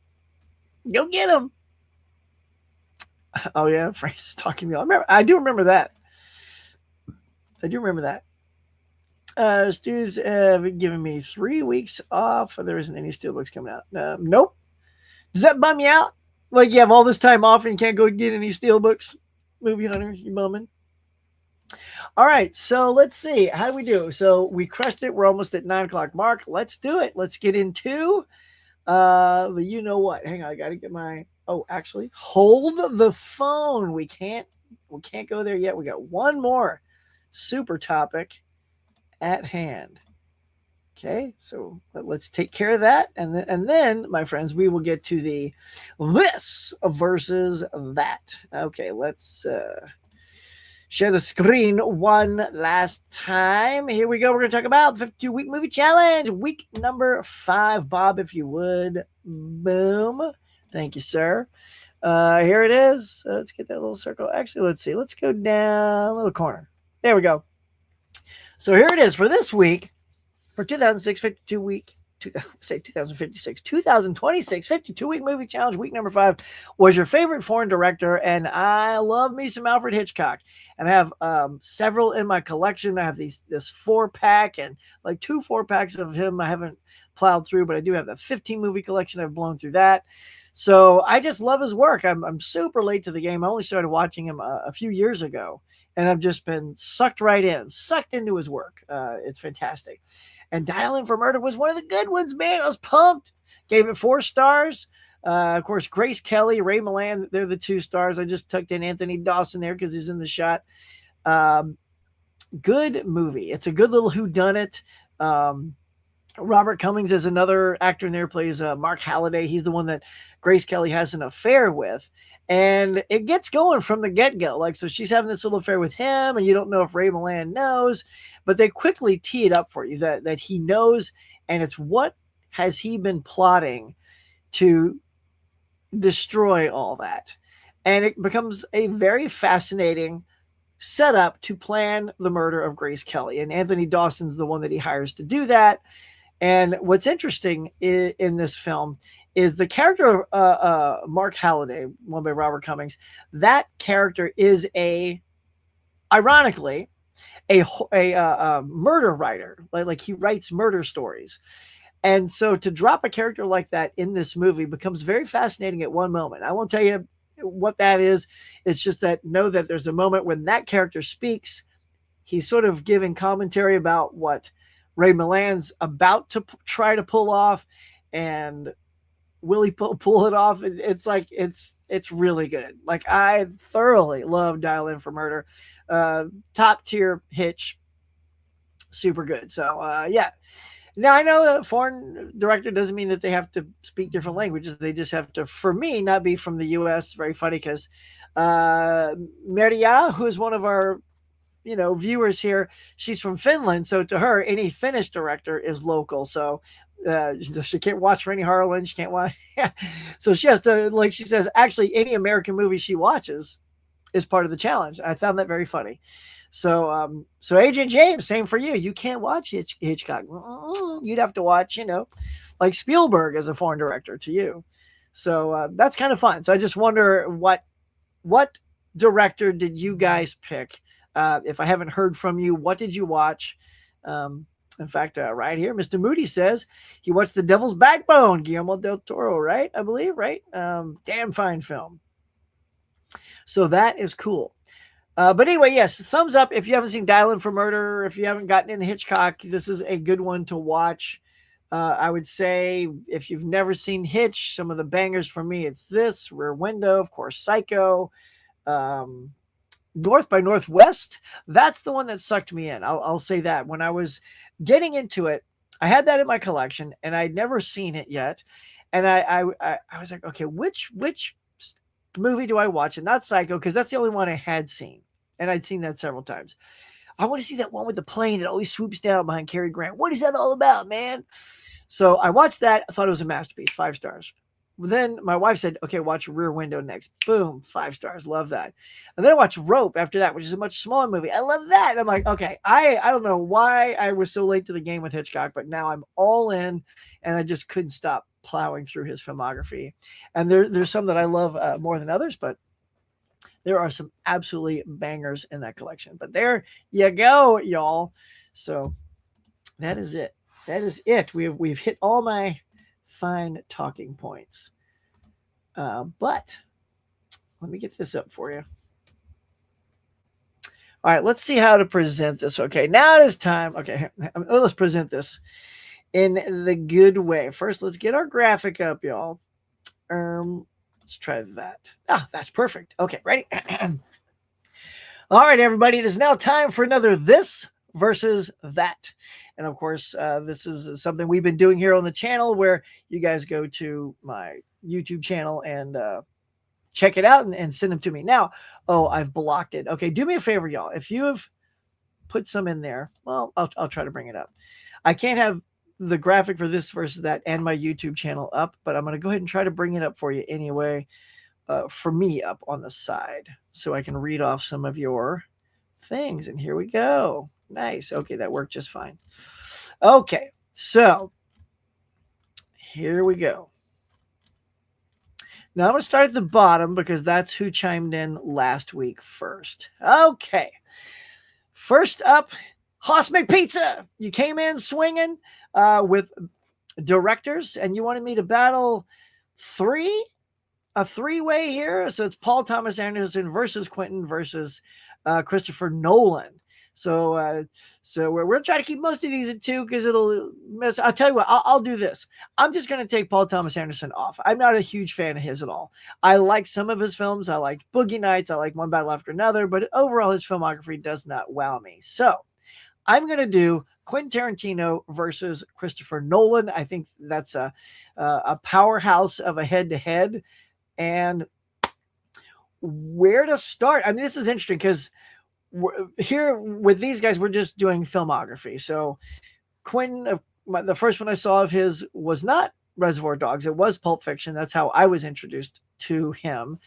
go get them. Oh yeah, Frank's is talking to me. I do remember that. Stu's given me 3 weeks off. There isn't any Steelbooks coming out. Nope. Does that bum you out? Like you have all this time off and you can't go get any Steelbooks? Movie Hunter, you bumming? All right, so let's see. How do we do? So we crushed it. We're almost at 9 o'clock mark. Let's do it. Let's get into the you know what. Hang on, I gotta get my actually hold the phone. We can't go there yet. We got one more super topic at hand. Okay, so let's take care of that. And then, my friends, we will get to the this versus that. Okay, let's share the screen one last time. Here we go. We're going to talk about the 52-week movie challenge, week number 5. Bob, if you would. Boom. Thank you, sir. Here it is. Let's get that little circle. Actually, let's see. Let's go down a little corner. There we go. So here it is for this week. For 2006, 52 week, 2056, 2026, 52 week movie challenge, week number 5 was your favorite foreign director. And I love me some Alfred Hitchcock. And I have several in my collection. I have this 4-pack and like 2 4-packs of him I haven't plowed through, but I do have the 15 movie collection. I've blown through that. So I just love his work. I'm super late to the game. I only started watching him a few years ago, and I've just been sucked into his work. It's fantastic. And Dial In for Murder was one of the good ones, man. I was pumped. Gave it 4 stars. Of course, Grace Kelly, Ray Milland, they're the 2 stars. I just tucked in Anthony Dawson there because he's in the shot. Good movie. It's a good little whodunit. Robert Cummings is another actor in there, plays Mark Halliday. He's the one that Grace Kelly has an affair with. And it gets going from the get-go. Like, so she's having this little affair with him, and you don't know if Ray Milland knows, but they quickly tee it up for you that he knows, and it's what has he been plotting to destroy all that. And it becomes a very fascinating setup to plan the murder of Grace Kelly. And Anthony Dawson's the one that he hires to do that. And what's interesting in this film is the character of Mark Halliday, one by Robert Cummings. That character is ironically, a murder writer. Like he writes murder stories. And so to drop a character like that in this movie becomes very fascinating at one moment. I won't tell you what that is. It's just that know that there's a moment when that character speaks. He's sort of giving commentary about what Ray Milland's about to try to pull off, and will he pull it off? It's like it's really good. Like I thoroughly love Dial In for Murder, top tier Hitch, super good. So yeah. Now I know a foreign director doesn't mean that they have to speak different languages. They just have to, for me, not be from the U.S. Very funny because Merja, who is one of our viewers here, she's from Finland, so to her any Finnish director is local. So she can't watch Rennie Harlan, she can't watch so she has to, like she says, actually any American movie she watches is part of the challenge. I found that very funny. So so Agent James, same for you. You can't watch Hitchcock. You'd have to watch like Spielberg as a foreign director to you. So that's kind of fun. So I just wonder what director did you guys pick? If I haven't heard from you, what did you watch? In fact, right here, Mr. Moody says he watched The Devil's Backbone, Guillermo del Toro, right? I believe, right? Damn fine film. So that is cool. But anyway, yes, thumbs up if you haven't seen Dial In for Murder. If you haven't gotten into Hitchcock, this is a good one to watch. I would say if you've never seen Hitch, some of the bangers for me, it's this, Rear Window, of course, Psycho, North by Northwest. That's the one that sucked me in. I'll say that. When I was getting into it, I had that in my collection and I'd never seen it yet. And I was like, okay, which movie do I watch? And not Psycho, because that's the only one I had seen. And I'd seen that several times. I want to see that one with the plane that always swoops down behind Cary Grant. What is that all about, man? So I watched that. I thought it was a masterpiece, 5 stars. Then my wife said, okay, watch Rear Window next. Boom, 5 stars. Love that. And then I watched Rope after that, which is a much smaller movie. I love that. And I'm like, okay, I don't know why I was so late to the game with Hitchcock, but now I'm all in, and I just couldn't stop plowing through his filmography. And there's some that I love more than others, but there are some absolutely bangers in that collection. But there you go, y'all. So that is it. That is it. We've hit all my fine talking points. But let me get this up for you. All right, let's see how to present this. Okay, now it is time. Okay, let's present this in the good way. First, let's get our graphic up, y'all. Let's try that. That's perfect. Okay, ready? All right, everybody. It is now time for another This versus That. And of course, this is something we've been doing here on the channel where you guys go to my YouTube channel and check it out and send them to me. Now, I've blocked it. Okay, do me a favor, y'all. If you have put some in there, well, I'll try to bring it up. I can't have the graphic for This versus That and my YouTube channel up, but I'm going to go ahead and try to bring it up for you anyway, for me up on the side so I can read off some of your things. And here we go. Nice. Okay, that worked just fine. Okay, so here we go. Now I'm going to start at the bottom because that's who chimed in last week first. Okay. First up, Hoss McPizza. You came in swinging with directors and you wanted me to battle a three-way here. So it's Paul Thomas Anderson versus Quentin versus Christopher Nolan. So we're trying to keep most of these at 2 because it'll miss. I'll tell you what, I'll do this. I'm just going to take Paul Thomas Anderson off. I'm not a huge fan of his at all. I like some of his films. I like Boogie Nights. I like One Battle After Another, but overall his filmography does not wow me. So I'm going to do Quentin Tarantino versus Christopher Nolan. I think that's a powerhouse of a head-to-head. And where to start? I mean, this is interesting because here with these guys, we're just doing filmography. So Quentin, the first one I saw of his was not Reservoir Dogs. It was Pulp Fiction. That's how I was introduced to him.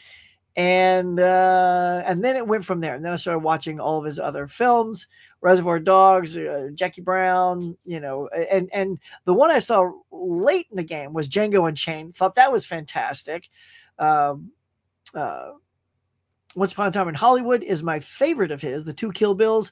And then it went from there. And then I started watching all of his other films, Reservoir Dogs, Jackie Brown, and the one I saw late in the game was Django Unchained. Thought that was fantastic. Um, uh, Once Upon a Time in Hollywood is my favorite of his. The two Kill Bills,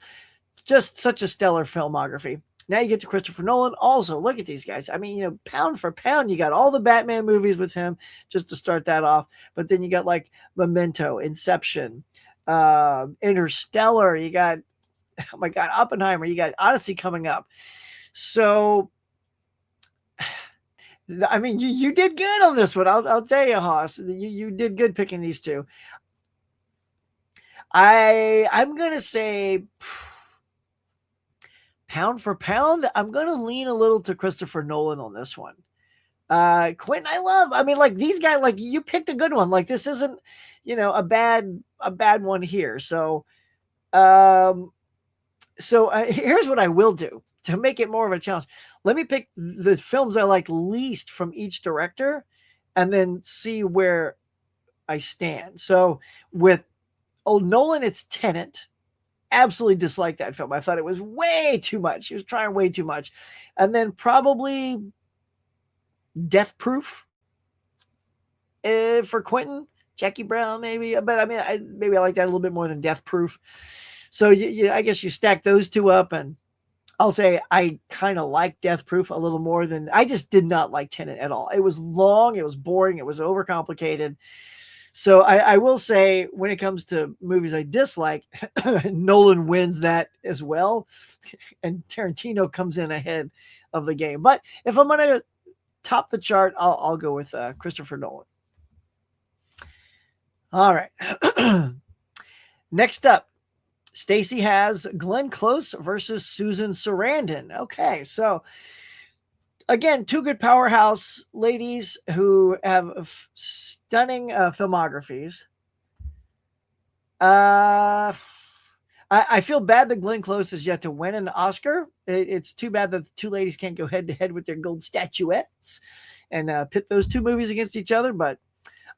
just such a stellar filmography. Now you get to Christopher Nolan. Also, look at these guys. I mean, pound for pound, you got all the Batman movies with him, just to start that off. But then you got like Memento, Inception, Interstellar. You got, oh my God, Oppenheimer. You got Odyssey coming up. So, I mean, you did good on this one. I'll tell you, Haas. You did good picking these two. I'm gonna say, pound for pound, I'm going to lean a little to Christopher Nolan on this one. Quentin, I love. I mean, like these guys, like you picked a good one. Like this isn't, a bad one here. So, here's what I will do to make it more of a challenge. Let me pick the films I like least from each director, and then see where I stand. So with Nolan, it's Tenet. Absolutely disliked that film. I thought it was way too much. He was trying way too much. And then probably Death Proof for Quentin. Jackie Brown, maybe. But I mean, maybe I like that a little bit more than Death Proof. So I guess you stack those two up, and I'll say I kind of like Death Proof a little more than I just did not like Tenet at all. It was long. It was boring. It was overcomplicated. So I will say when it comes to movies I dislike, Nolan wins that as well. And Tarantino comes in ahead of the game. But if I'm going to top the chart, I'll go with Christopher Nolan. All right. Next up, Stacy has Glenn Close versus Susan Sarandon. Okay, so again, two good powerhouse ladies who have stunning filmographies. I feel bad that Glenn Close is yet to win an Oscar. It's too bad that the two ladies can't go head to head with their gold statuettes and pit those two movies against each other. But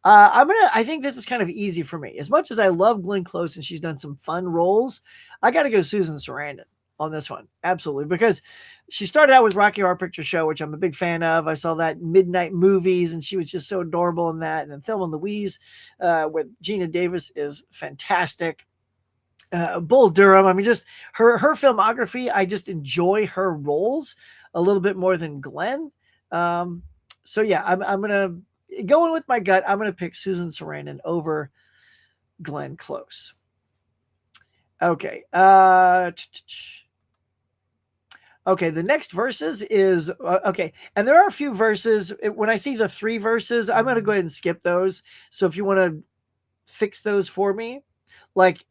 I think this is kind of easy for me. As much as I love Glenn Close and she's done some fun roles, I got to go Susan Sarandon on this one. Absolutely. Because she started out with Rocky Horror Picture Show, which I'm a big fan of. I saw that Midnight Movies, and she was just so adorable in that. And then Thelma and Louise with Gina Davis is fantastic. Bull Durham. I mean, just her filmography. I just enjoy her roles a little bit more than Glenn. So yeah, I'm gonna go in with my gut. I'm gonna pick Susan Sarandon over Glenn Close. Okay. Okay, the next verses is okay, and there are a few verses. When I see the 3 verses, I'm going to go ahead and skip those. So if you want to fix those for me, like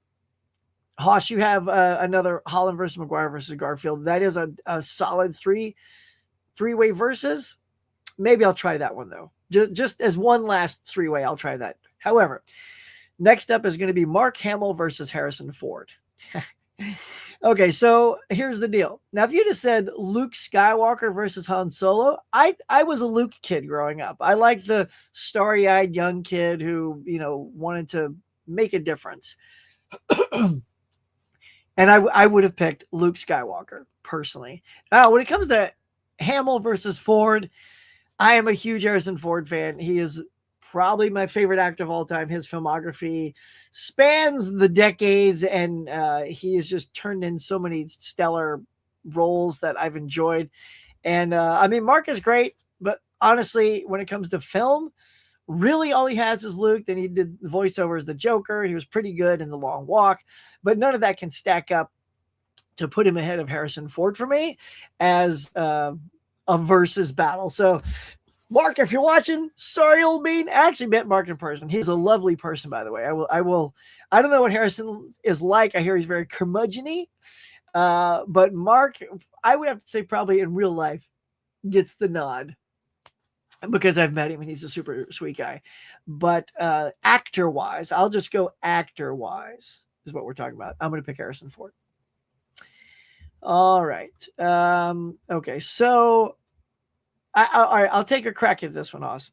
Hosh, you have another Holland versus McGuire versus Garfield. That is a solid three-way verses. Maybe I'll try that one though. Just as one last 3-way, I'll try that. However, next up is going to be Mark Hamill versus Harrison Ford. Okay, so here's the deal. Now, if you'd have said Luke Skywalker versus Han Solo, I was a Luke kid growing up. I liked the starry-eyed young kid who, wanted to make a difference. And I would have picked Luke Skywalker, personally. Now, when it comes to Hamill versus Ford, I am a huge Harrison Ford fan. He is probably my favorite actor of all time. His filmography spans the decades, and he has just turned in so many stellar roles that I've enjoyed. And I mean, Mark is great, but honestly, when it comes to film, really all he has is Luke. Then he did the voiceover as the Joker. He was pretty good in The Long Walk, but none of that can stack up to put him ahead of Harrison Ford for me as a versus battle. So Mark, if you're watching, sorry, old bean. I actually met Mark in person. He's a lovely person, by the way. I don't know what Harrison is like. I hear he's very curmudgeon-y. But Mark, I would have to say probably in real life gets the nod because I've met him and he's a super sweet guy. But actor-wise, I'll just go actor-wise is what we're talking about. I'm going to pick Harrison Ford. All right. Okay, so all right, I'll take a crack at this one, Oz.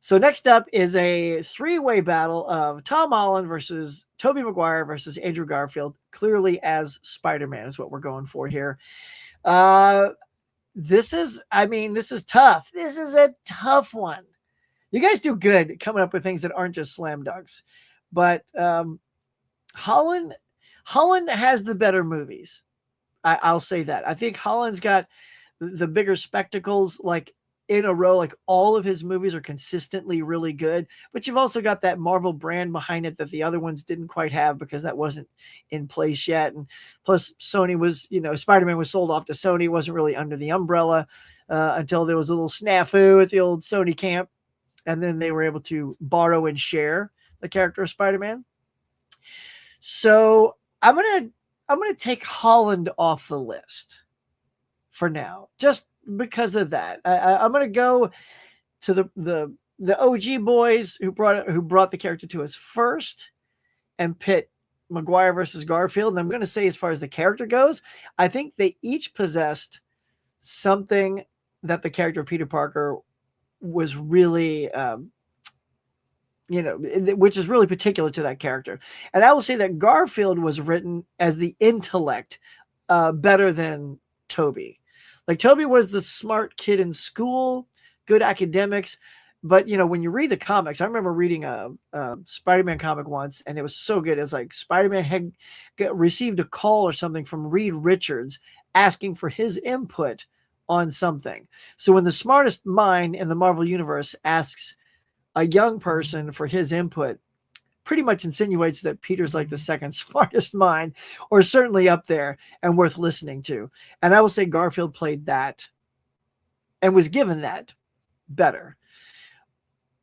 So next up is a three-way battle of Tom Holland versus Tobey Maguire versus Andrew Garfield, clearly as Spider-Man is what we're going for here. This is tough. This is a tough one. You guys do good coming up with things that aren't just slam dunks. But Holland has the better movies. I'll say that. I think Holland's got the bigger spectacles, like in a row. Like all of his movies are consistently really good, but you've also got that Marvel brand behind it that the other ones didn't quite have because that wasn't in place yet. And plus Sony was, Spider-Man was sold off to Sony. It wasn't really under the umbrella until there was a little snafu at the old Sony camp. And then they were able to borrow and share the character of Spider-Man. So I'm gonna take Holland off the list for now, just because of that. I'm gonna go to the OG boys who brought the character to us first, and pit Maguire versus Garfield. And I'm gonna say, as far as the character goes, I think they each possessed something that the character of Peter Parker was really which is really particular to that character. And I will say that Garfield was written as the intellect better than Tobey. Like Tobey was the smart kid in school, good academics. But, when you read the comics, I remember reading a Spider-Man comic once, and it was so good. It's like Spider-Man had received a call or something from Reed Richards asking for his input on something. So when the smartest mind in the Marvel universe asks a young person for his input, pretty much insinuates that Peter's like the second smartest mind, or certainly up there and worth listening to. And I will say Garfield played that and was given that better.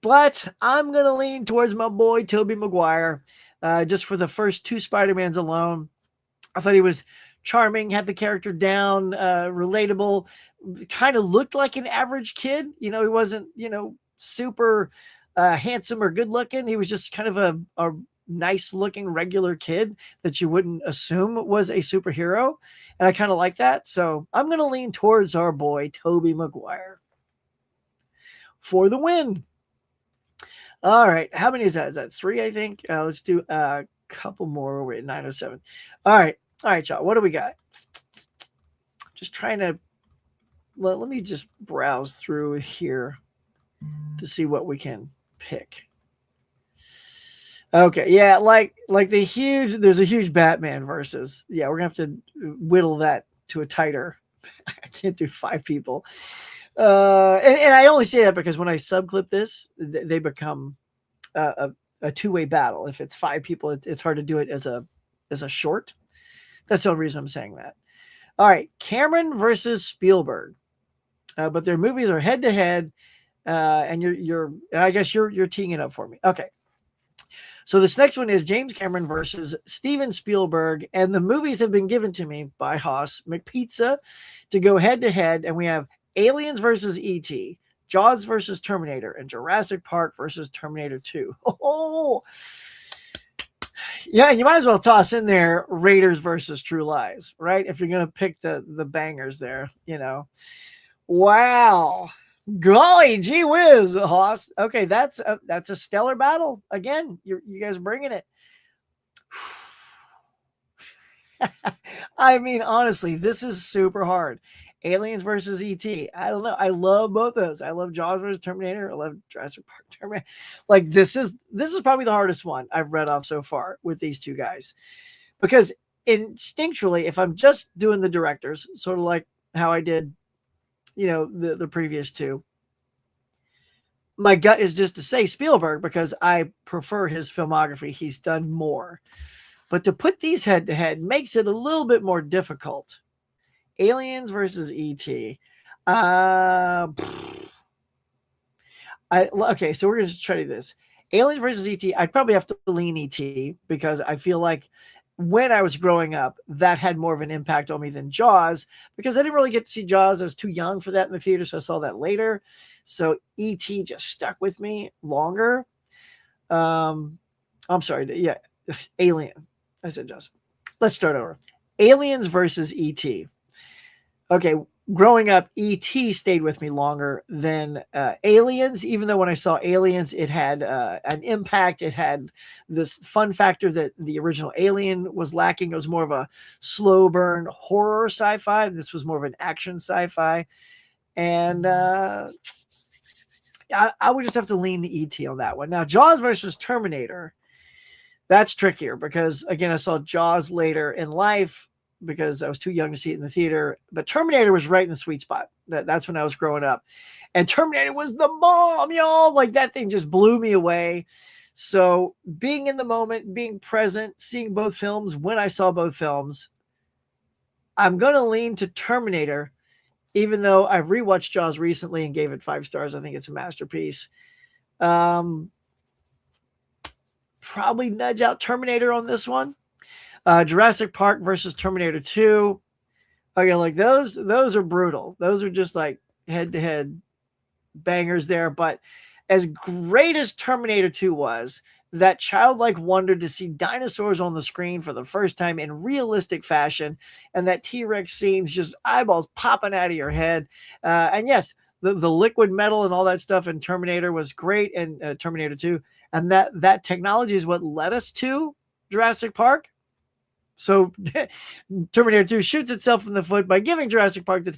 But I'm going to lean towards my boy, Tobey Maguire, just for the first two Spider-Mans alone. I thought he was charming, had the character down, relatable, kind of looked like an average kid. He wasn't, super handsome or good looking. He was just kind of a nice looking regular kid that you wouldn't assume was a superhero. And I kind of like that. So I'm going to lean towards our boy, Tobey Maguire, for the win. All right. How many is that? Is that 3, I think? Let's do a couple more. We're at 907. All right, y'all. What do we got? Just trying to, let me just browse through here to see what we can pick. Okay, yeah, like there's a huge Batman versus. Yeah, we're gonna have to whittle that to a tighter. I can't do 5 people. And I only say that because when I subclip this, they become a two-way battle. If it's 5 people, it's hard to do it as a short. That's the only reason I'm saying that. All right, Cameron versus Spielberg, but their movies are head to head, and I guess you're teeing it up for me. Okay, so this next one is James Cameron versus Steven Spielberg, and the movies have been given to me by Haas McPizza to go head to head, and we have Aliens versus E.T., Jaws versus Terminator, and Jurassic Park versus Terminator 2. Oh, yeah, you might as well toss in there Raiders versus True Lies, right? If you're going to pick the bangers there, Wow. Golly, gee whiz, Haas. Okay, that's a stellar battle. Again, you guys are bringing it. I mean, honestly, this is super hard. Aliens versus E.T. I don't know. I love both of those. I love Jaws versus Terminator. I love Jurassic Park Terminator. Like this is probably the hardest one I've read off so far with these two guys, because instinctually, if I'm just doing the directors, sort of like how I did, the previous two, my gut is just to say Spielberg because I prefer his filmography. He's done more. But to put these head to head makes it a little bit more difficult. Aliens versus E.T. Okay, so we're going to try to do this. Aliens versus E.T. I'd probably have to lean E.T. because I feel like when I was growing up, that had more of an impact on me than Jaws, because I didn't really get to see Jaws. I was too young for that in the theater, so I saw that later. So E.T. just stuck with me longer. I'm sorry. Yeah, Alien. I said Jaws. Let's start over. Aliens versus E.T. Okay, growing up, E.T. stayed with me longer than Aliens, even though when I saw Aliens, it had an impact. It had this fun factor that the original Alien was lacking. It was more of a slow burn horror sci-fi. This was more of an action sci-fi. And I would just have to lean to E.T. on that one. Now, Jaws versus Terminator, that's trickier because, again, I saw Jaws later in life because I was too young to see it in the theater. But Terminator was right in the sweet spot. That's when I was growing up. And Terminator was the bomb, y'all. Like, that thing just blew me away. So being in the moment, being present, seeing both films when I saw both films, I'm going to lean to Terminator, even though I've rewatched Jaws recently and gave it 5 stars. I think it's a masterpiece. Probably nudge out Terminator on this one. Jurassic Park versus Terminator 2. Okay, like those are brutal. Those are just like head-to-head bangers there. But as great as Terminator 2 was, that childlike wonder to see dinosaurs on the screen for the first time in realistic fashion, and that T-Rex scenes, just eyeballs popping out of your head. And yes, the liquid metal and all that stuff in Terminator was great, and Terminator 2. And that technology is what led us to Jurassic Park. So Terminator 2 shoots itself in the foot by giving Jurassic Park the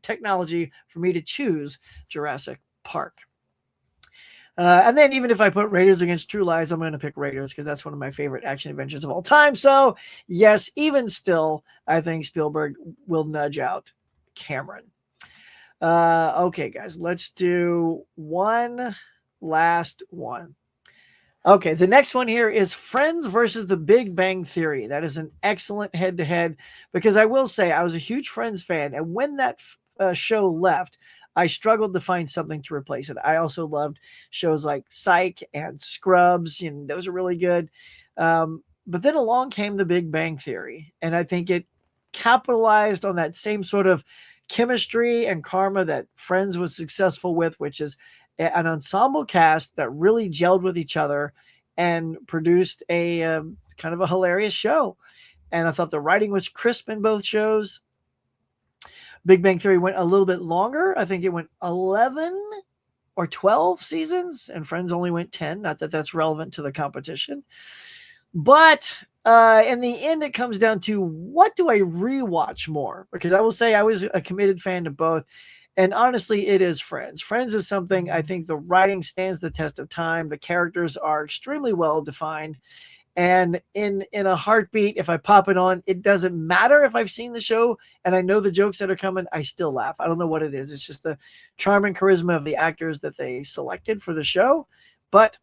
technology for me to choose Jurassic Park. And then even if I put Raiders against True Lies, I'm going to pick Raiders because that's one of my favorite action adventures of all time. So yes, even still, I think Spielberg will nudge out Cameron. Okay, guys, let's do one last one. Okay, the next one here is Friends versus The Big Bang Theory. That is an excellent head-to-head because I will say I was a huge Friends fan, and when that show left, I struggled to find something to replace it. I also loved shows like Psych and Scrubs, and those are really good. But then along came The Big Bang Theory, and I think it capitalized on that same sort of chemistry and karma that Friends was successful with, which is an ensemble cast that really gelled with each other and produced a kind of a hilarious show. And I thought the writing was crisp in both shows. Big Bang Theory went a little bit longer. I think it went 11 or 12 seasons, and Friends only went 10. Not that that's relevant to the competition. But in the end, it comes down to what do I rewatch more? Because I will say I was a committed fan to both. And honestly, it is Friends. Friends is something I think the writing stands the test of time. The characters are extremely well defined. And in a heartbeat, if I pop it on, it doesn't matter if I've seen the show and I know the jokes that are coming, I still laugh. I don't know what it is. It's just the charm and charisma of the actors that they selected for the show. But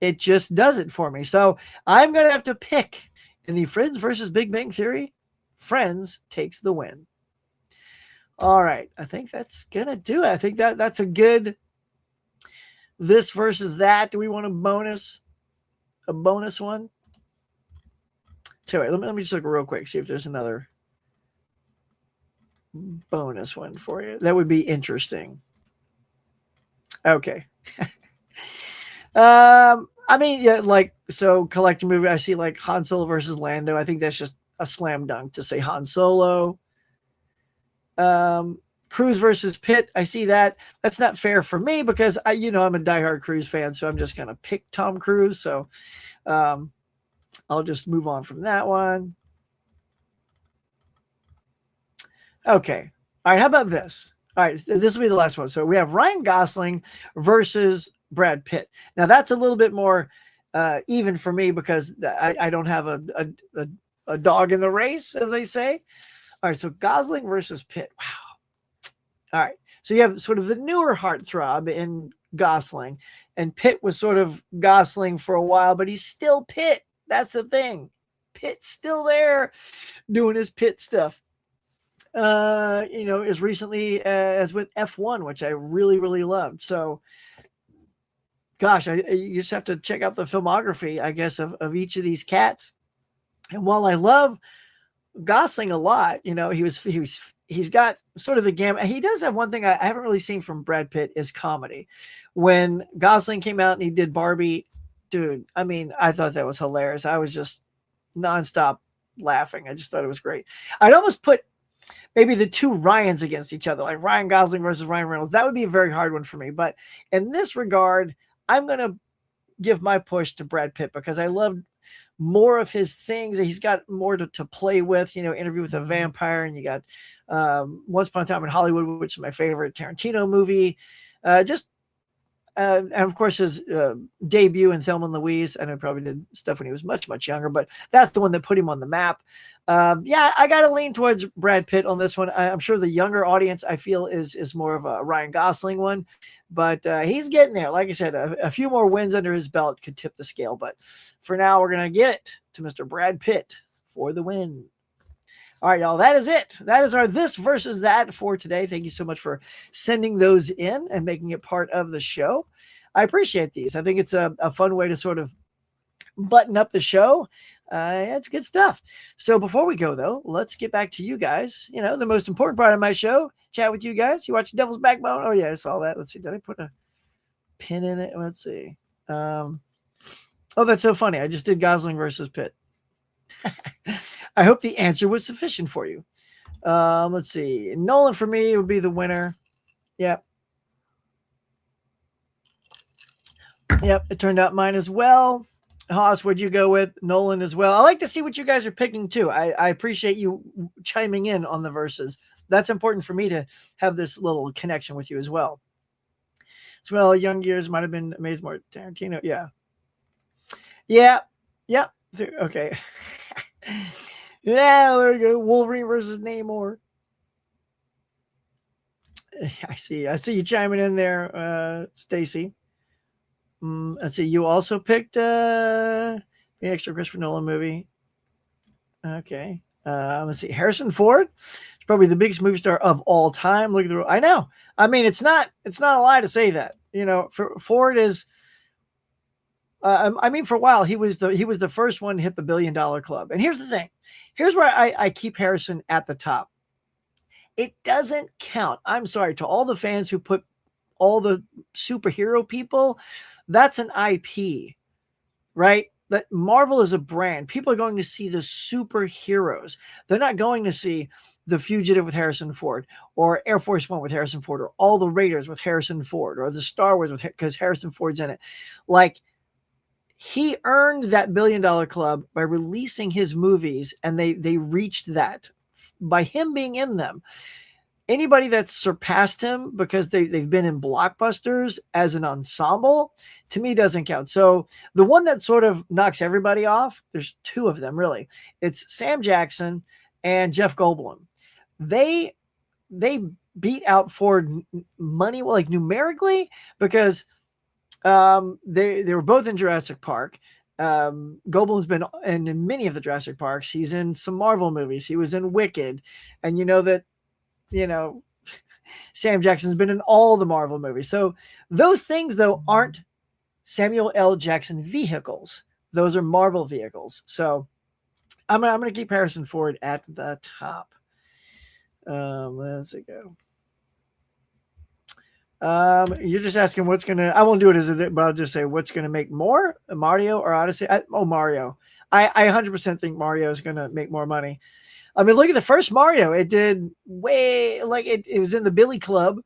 it just does it for me. So I'm going to have to pick in the Friends versus Big Bang Theory. Friends takes the win. All right. I think that's going to do it. I think that's a good this versus that. Do we want a bonus one? So wait, let me just look real quick, see if there's another bonus one for you. That would be interesting. Okay. I mean, yeah, like, so collector movie, I see like Han Solo versus Lando. I think that's just a slam dunk to say Han Solo. Cruise versus Pitt. I see that. That's not fair for me because I'm a diehard Cruise fan, so I'm just going to pick Tom Cruise. So, I'll just move on from that one. Okay. All right. How about this? All right. This will be the last one. So we have Ryan Gosling versus Brad Pitt. Now that's a little bit more even for me because I don't have a dog in the race, as they say. All right. So Gosling versus Pitt. Wow. All right. So you have sort of the newer heartthrob in Gosling, and Pitt was sort of Gosling for a while, but he's still Pitt. That's the thing. Pitt's still there doing his Pitt stuff. As recently as with F1, which I really, really loved. So, gosh, you just have to check out the filmography, I guess, of each of these cats. And while I love Gosling a lot, he's got sort of the gamut. He does have one thing I haven't really seen from Brad Pitt is comedy. When Gosling came out and he did Barbie, dude, I mean, I thought that was hilarious. I was just nonstop laughing. I just thought it was great. I'd almost put maybe the two Ryans against each other, like Ryan Gosling versus Ryan Reynolds. That would be a very hard one for me. But in this regard, I'm going to give my push to Brad Pitt because I love more of his things. He's got more to play with, Interview with a Vampire, and you got Once Upon a Time in Hollywood, which is my favorite Tarantino movie. And of course his debut in Thelma and Louise. I know he probably did stuff when he was much, much younger, but that's the one that put him on the map. Yeah, I got to lean towards Brad Pitt on this one. I'm sure the younger audience, I feel, is more of a Ryan Gosling one, but he's getting there. Like I said, a few more wins under his belt could tip the scale, but for now, we're going to get to Mr. Brad Pitt for the win. All right, y'all, that is it. That is our this versus that for today. Thank you so much for sending those in and making it part of the show. I appreciate these. I think it's a fun way to sort of button up the show. It's good stuff. So before we go, though, let's get back to you guys. The most important part of my show, chat with you guys. You watch Devil's Backbone? Oh, yeah, I saw that. Let's see. Did I put a pin in it? Let's see. Oh, that's so funny. I just did Gosling versus Pitt. I hope the answer was sufficient for you. Let's see. Nolan for me would be the winner. Yep. It turned out mine as well. Haas, what'd you go with? Nolan as well. I like to see what you guys are picking too. I appreciate you chiming in on the verses. That's important for me to have this little connection with you as well. As well, young years might have been amazing more Tarantino. Yeah. Okay. Yeah, there we go. Wolverine versus Namor. I see you chiming in there, Stacy. Let's see. You also picked the extra Christopher Nolan movie. Okay. Let's see. Harrison Ford. It's probably the biggest movie star of all time. Look at the. I know. I mean, it's not a lie to say that. Ford is. I mean, for a while he was the first one to hit the $1 billion club. And here's the thing. Here's where I keep Harrison at the top. It doesn't count. I'm sorry to all the fans who put all the superhero people. That's an IP, right? That Marvel is a brand. People are going to see the superheroes. They're not going to see The Fugitive with Harrison Ford, or Air Force One with Harrison Ford, or All the Raiders with Harrison Ford, or the Star Wars because Harrison Ford's in it. Like, he earned that $1 billion club by releasing his movies, and they reached that by him being in them. Anybody that's surpassed him because they've been in blockbusters as an ensemble, to me, doesn't count. So the one that sort of knocks everybody off, there's two of them, really. It's Sam Jackson and Jeff Goldblum. They beat out Ford money, like numerically, because they were both in Jurassic Park. Goldblum's been in many of the Jurassic Parks. He's in some Marvel movies. He was in Wicked. And Sam Jackson's been in all the Marvel movies. So those things, though, aren't Samuel L. Jackson vehicles. Those are Marvel vehicles. So I'm gonna keep Harrison Ford at the top. Let's go. You're just asking what's gonna. I won't do it as it, but I'll just say what's gonna make more, Mario or Odyssey. Mario. I 100% think Mario is gonna make more money. I mean, look at the first Mario. It did way it was in the Billy Club,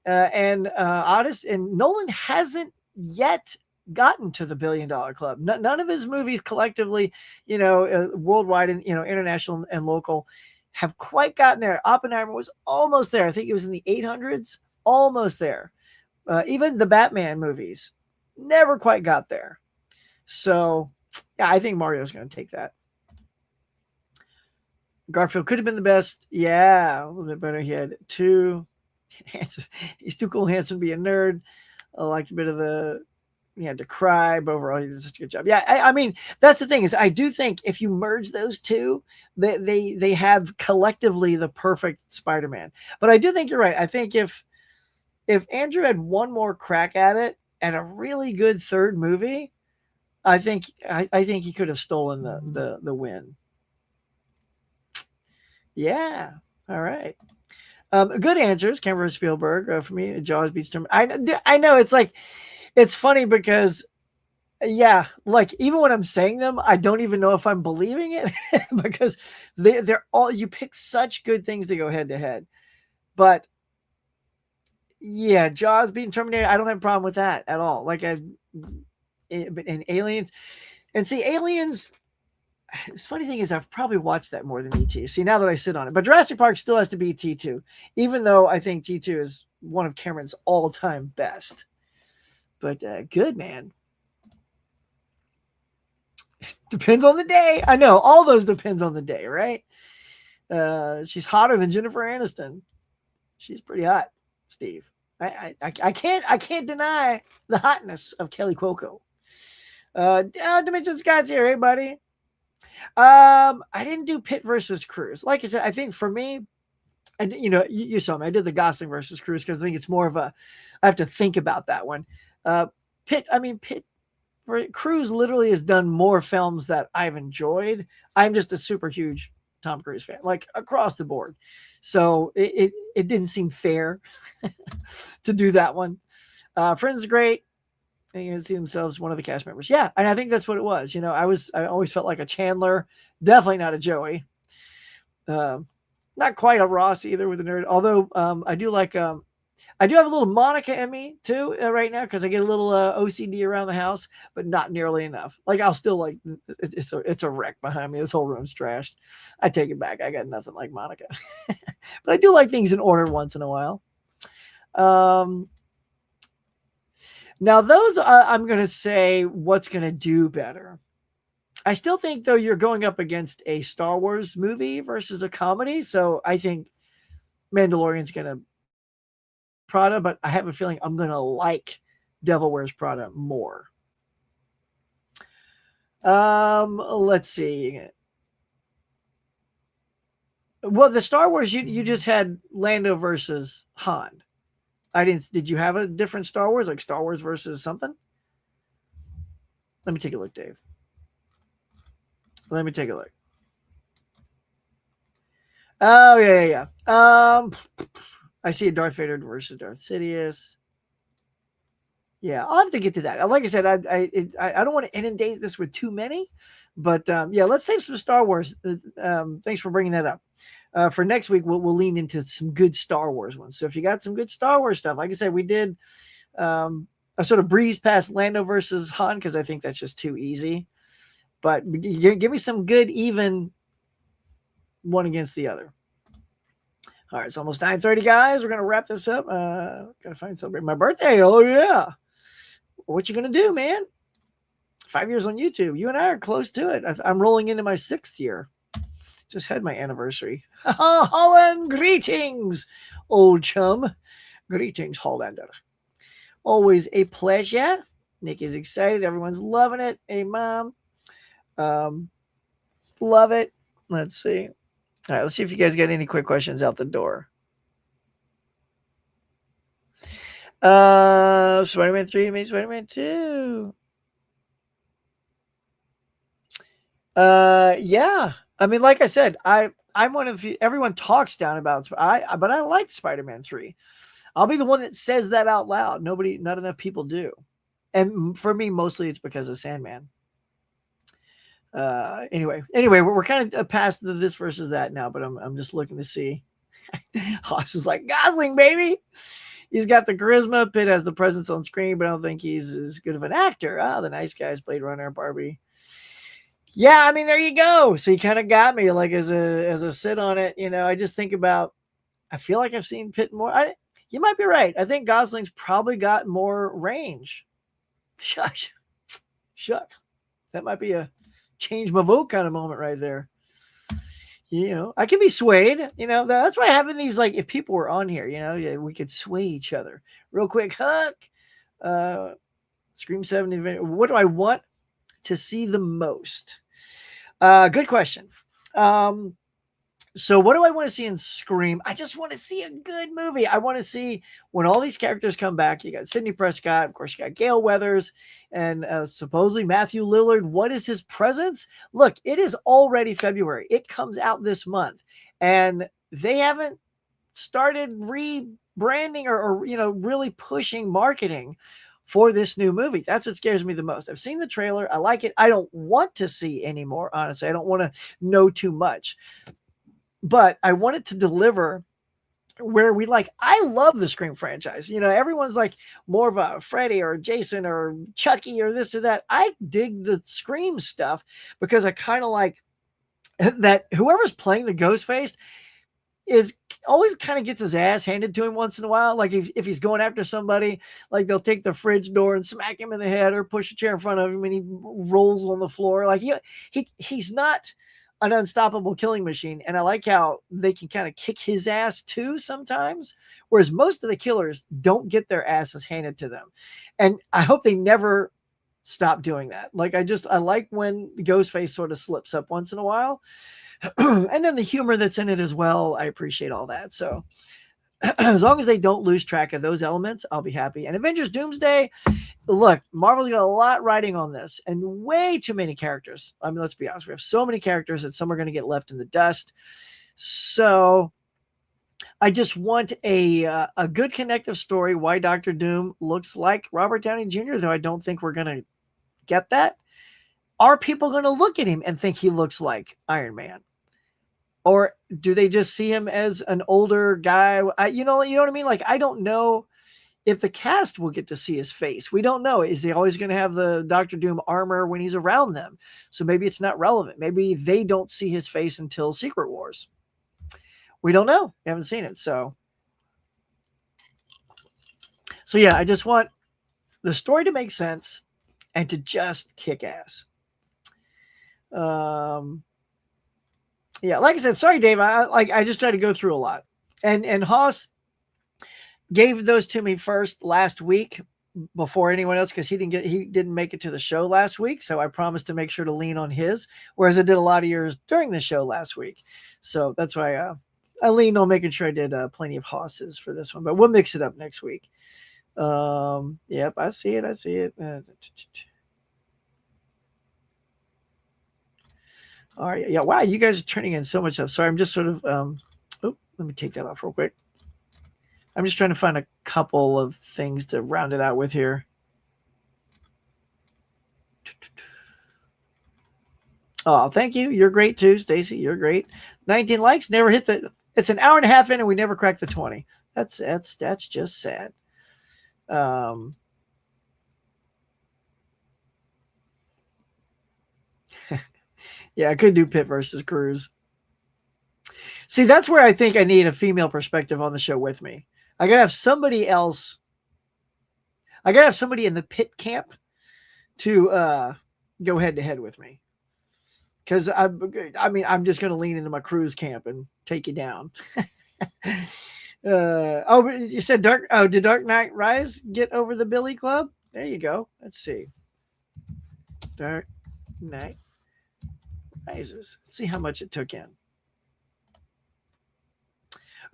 and Odyssey, and Nolan hasn't yet gotten to the $1 billion club. None of his movies collectively, worldwide and international and local, have quite gotten there. Oppenheimer was almost there. I think it was in the 800s, almost there. Even the Batman movies never quite got there. So, yeah, I think Mario's going to take that. Garfield could have been the best. Yeah, a little bit better. He had too handsome. He's too cool, handsome to be a nerd. I liked a bit of he had to cry, but overall he did such a good job. Yeah, I mean, that's the thing is I do think if you merge those two, they have collectively the perfect Spider-Man. But I do think you're right. I think if Andrew had one more crack at it and a really good third movie, I think he could have stolen the win. Yeah. All right. Good answers. Cameron Spielberg for me. Jaws beats Terminator. I know it's like, it's funny because Yeah, like even when I'm saying them, I don't even know if I'm believing it because they're all, you pick such good things to go head to head. But yeah, Jaws being Terminator, I don't have a problem with that at all. Like but in Aliens, and see Aliens. The funny thing is, I've probably watched that more than ET. See, now that I sit on it, but Jurassic Park still has to be T2, even though I think T2 is one of Cameron's all-time best. But good, man. Depends on the day. I know all those depends on the day, right? She's hotter than Jennifer Aniston. She's pretty hot, Steve. I can't deny the hotness of Kelly Cuoco. Dimension Scott's here. Hey, buddy. I didn't do Pitt versus Cruz. Like I said, I think for me, and you saw me. I did the Gosling versus Cruz because I think it's more of a. I have to think about that one. Pitt. Cruz literally has done more films that I've enjoyed. I'm just a super huge Tom Cruise fan, like across the board. So it didn't seem fair to do that one. Friends is great. They can see themselves one of the cast members. Yeah, and I think that's what it was. I always felt like a Chandler, definitely not a Joey. Not quite a Ross either with a nerd. Although I do like I do have a little Monica in me too right now because I get a little OCD around the house, but not nearly enough. Like I'll still like it's a wreck behind me. This whole room's trashed. I take it back. I got nothing like Monica, but I do like things in order once in a while. Now those I'm gonna say what's gonna do better. I still think though you're going up against a Star Wars movie versus a comedy, so I think Mandalorian's gonna Prada, but I have a feeling I'm gonna like Devil Wears Prada more. Let's see. Well, the Star Wars you just had Lando versus Han. I didn't. Did you have a different Star Wars, like Star Wars versus something? Let me take a look, Dave. Let me take a look. Oh yeah. I see a Darth Vader versus Darth Sidious. Yeah, I'll have to get to that. Like I said, I don't want to inundate this with too many, but yeah, let's save some Star Wars. Thanks for bringing that up. For next week, we'll lean into some good Star Wars ones. So if you got some good Star Wars stuff, like I said, we did I sort of breezed past Lando versus Han because I think that's just too easy. But give me some good, even one against the other. All right, it's almost 9:30, guys. We're gonna wrap this up. Gotta find celebrate my birthday. Oh yeah. What you gonna do, man? 5 years on YouTube. You and I are close to it. I'm rolling into my 6th year. Just had my anniversary. Holland, greetings, old chum. Greetings, Hollander. Always a pleasure. Nick is excited. Everyone's loving it. Hey, Mom. Love it. Let's see. All right, let's see if you guys got any quick questions out the door. Spider-Man 3, maybe Spider-Man 2. Yeah. I mean, like I said, I'm one of the, everyone talks down about, but I like Spider-Man 3. I'll be the one that says that out loud. Not enough people do. And for me, mostly it's because of Sandman. Anyway, we're kind of past this versus that now, but I'm just looking to see. Haas is like Gosling, baby. He's got the charisma. Pitt has the presence on screen, but I don't think he's as good of an actor. The Nice Guys, Blade Runner, Barbie. Yeah, I mean, there you go. So you kind of got me like as a sit on it. I just think about. I feel like I've seen Pitt more. You might be right. I think Gosling's probably got more range. Shush. That might be a change my vote kind of moment right there. I can be swayed. That's why having these, like, if people were on here, we could sway each other real quick. Huck, Scream 70. What do I want to see the most? Good question. So what do I want to see in Scream? I just want to see a good movie. I want to see when all these characters come back. You got Sidney Prescott, of course, you got Gale Weathers, and supposedly Matthew Lillard. What is his presence? Look, it is already February. It comes out this month, and they haven't started rebranding or really pushing marketing for this new movie. That's what scares me the most. I've seen the trailer. I like it. I don't want to see anymore, honestly. I don't want to know too much. But I want it to deliver where we like. I love the Scream franchise. You know, everyone's like more of a Freddy or Jason or Chucky or this or that. I dig the Scream stuff because I kind of like that whoever's playing the Ghostface is always kind of gets his ass handed to him once in a while. Like if he's going after somebody, like they'll take the fridge door and smack him in the head or push a chair in front of him and he rolls on the floor. Like he's not an unstoppable killing machine. And I like how they can kind of kick his ass too sometimes, whereas most of the killers don't get their asses handed to them. And I hope they never stop doing that. Like I like when Ghostface sort of slips up once in a while. And then the humor that's in it as well. I appreciate all that. So as long as they don't lose track of those elements, I'll be happy. And Avengers Doomsday, look, Marvel's got a lot riding on this and way too many characters. I mean, let's be honest. We have so many characters that some are going to get left in the dust. So I just want a good connective story why Dr. Doom looks like Robert Downey Jr., though I don't think we're going to get that. Are people going to look at him and think he looks like Iron Man? Or do they just see him as an older guy? You know what I mean? Like, I don't know if the cast will get to see his face. We don't know. Is he always going to have the Dr. Doom armor when he's around them? So maybe it's not relevant. Maybe they don't see his face until Secret Wars. We don't know. We haven't seen it. So yeah, I just want the story to make sense and to just kick ass. Yeah, like I said, sorry, Dave. I just tried to go through a lot, and Haas gave those to me first last week before anyone else because he didn't make it to the show last week. So I promised to make sure to lean on his, whereas I did a lot of yours during the show last week. So that's why I leaned on making sure I did plenty of Haas's for this one, but we'll mix it up next week. Yep, I see it. All right. Yeah. Wow. You guys are turning in so much stuff. Sorry. I'm just sort of, let me take that off real quick. I'm just trying to find a couple of things to round it out with here. Oh, thank you. You're great too, Stacy. You're great. 19 likes. Never hit it's an hour and a half in and we never cracked the 20. That's just sad. Yeah, I could do Pitt versus Cruz. See, that's where I think I need a female perspective on the show with me. I gotta have somebody else. I gotta have somebody in the Pitt camp to go head to head with me. Because I'm just gonna lean into my Cruz camp and take you down. You said did Dark Knight Rise get over the Billy Club? There you go. Let's see. Dark Knight Rises. Let's see how much it took in.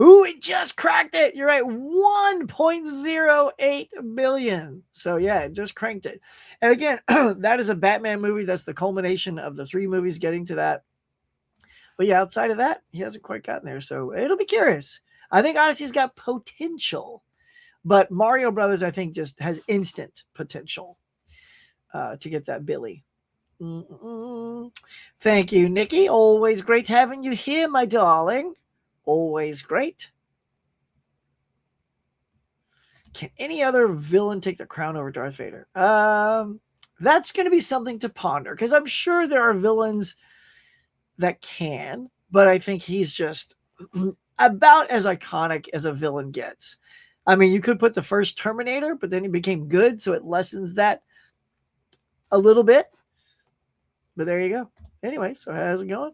Ooh, it just cracked it. You're right. 1.08 billion. So yeah, it just cranked it. And again, that is a Batman movie. That's the culmination of the 3 movies getting to that. But yeah, outside of that, he hasn't quite gotten there. So it'll be curious. I think Odyssey's got potential, but Mario Brothers, I think, just has instant potential to get that Billy. Thank you, Nikki. Always great having you here, my darling. Always great. Can any other villain take the crown over Darth Vader? That's going to be something to ponder because I'm sure there are villains that can, but I think he's just about as iconic as a villain gets. I mean, you could put the first Terminator, but then he became good, so it lessens that a little bit. But there you go. Anyway, so how's it going?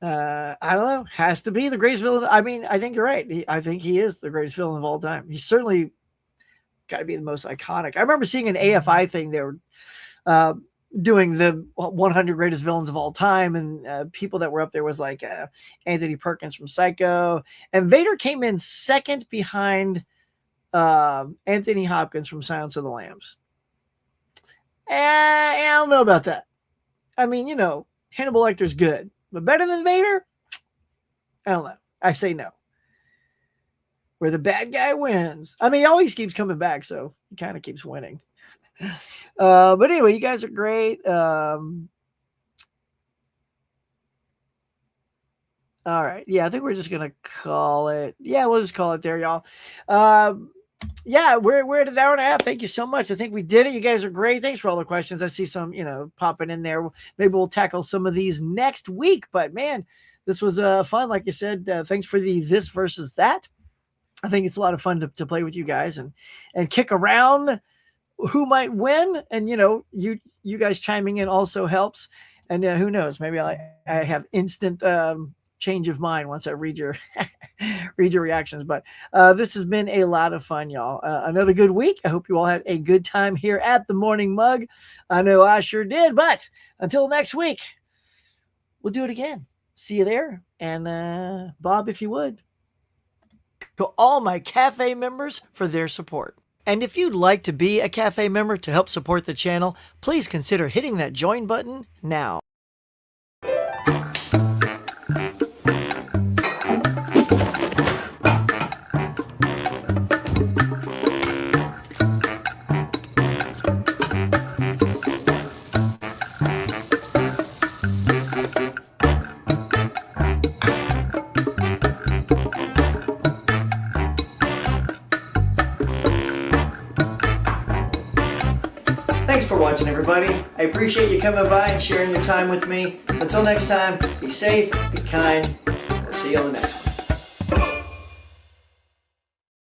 I don't know. Has to be the greatest villain. I mean, I think you're right. I think he is the greatest villain of all time. He's certainly got to be the most iconic. I remember seeing an AFI thing. They were doing the 100 greatest villains of all time, and people that were up there was like Anthony Perkins from Psycho, and Vader came in second behind Anthony Hopkins from Silence of the Lambs. I don't know about that. I mean, Hannibal Lecter's good. But better than Vader? I don't know. I say no. where the bad guy wins. I mean, he always keeps coming back, so he kind of keeps winning. But anyway, you guys are great. All right. Yeah, I think we're just gonna call it. Yeah, we'll just call it there, y'all. Yeah, we're at an hour and a half. Thank you so much. I think we did it. You guys are great. Thanks for all the questions. I see some, popping in there. Maybe we'll tackle some of these next week. But man, this was fun. Like you said, thanks for the this versus that. I think it's a lot of fun to play with you guys and kick around who might win. And you guys chiming in also helps. And who knows? Maybe I have instant change of mind once I read your reactions. But this has been a lot of fun, y'all. Another good week. I hope you all had a good time here at the Morning Mug. I know I sure did. But until next week, we'll do it again. See you there. And Bob, if you would. To all my cafe members for their support. And if you'd like to be a cafe member to help support the channel, please consider hitting that join button now. Thanks for watching, everybody. I appreciate you coming by and sharing your time with me. So until next time, be safe, be kind. I'll see you on the next one.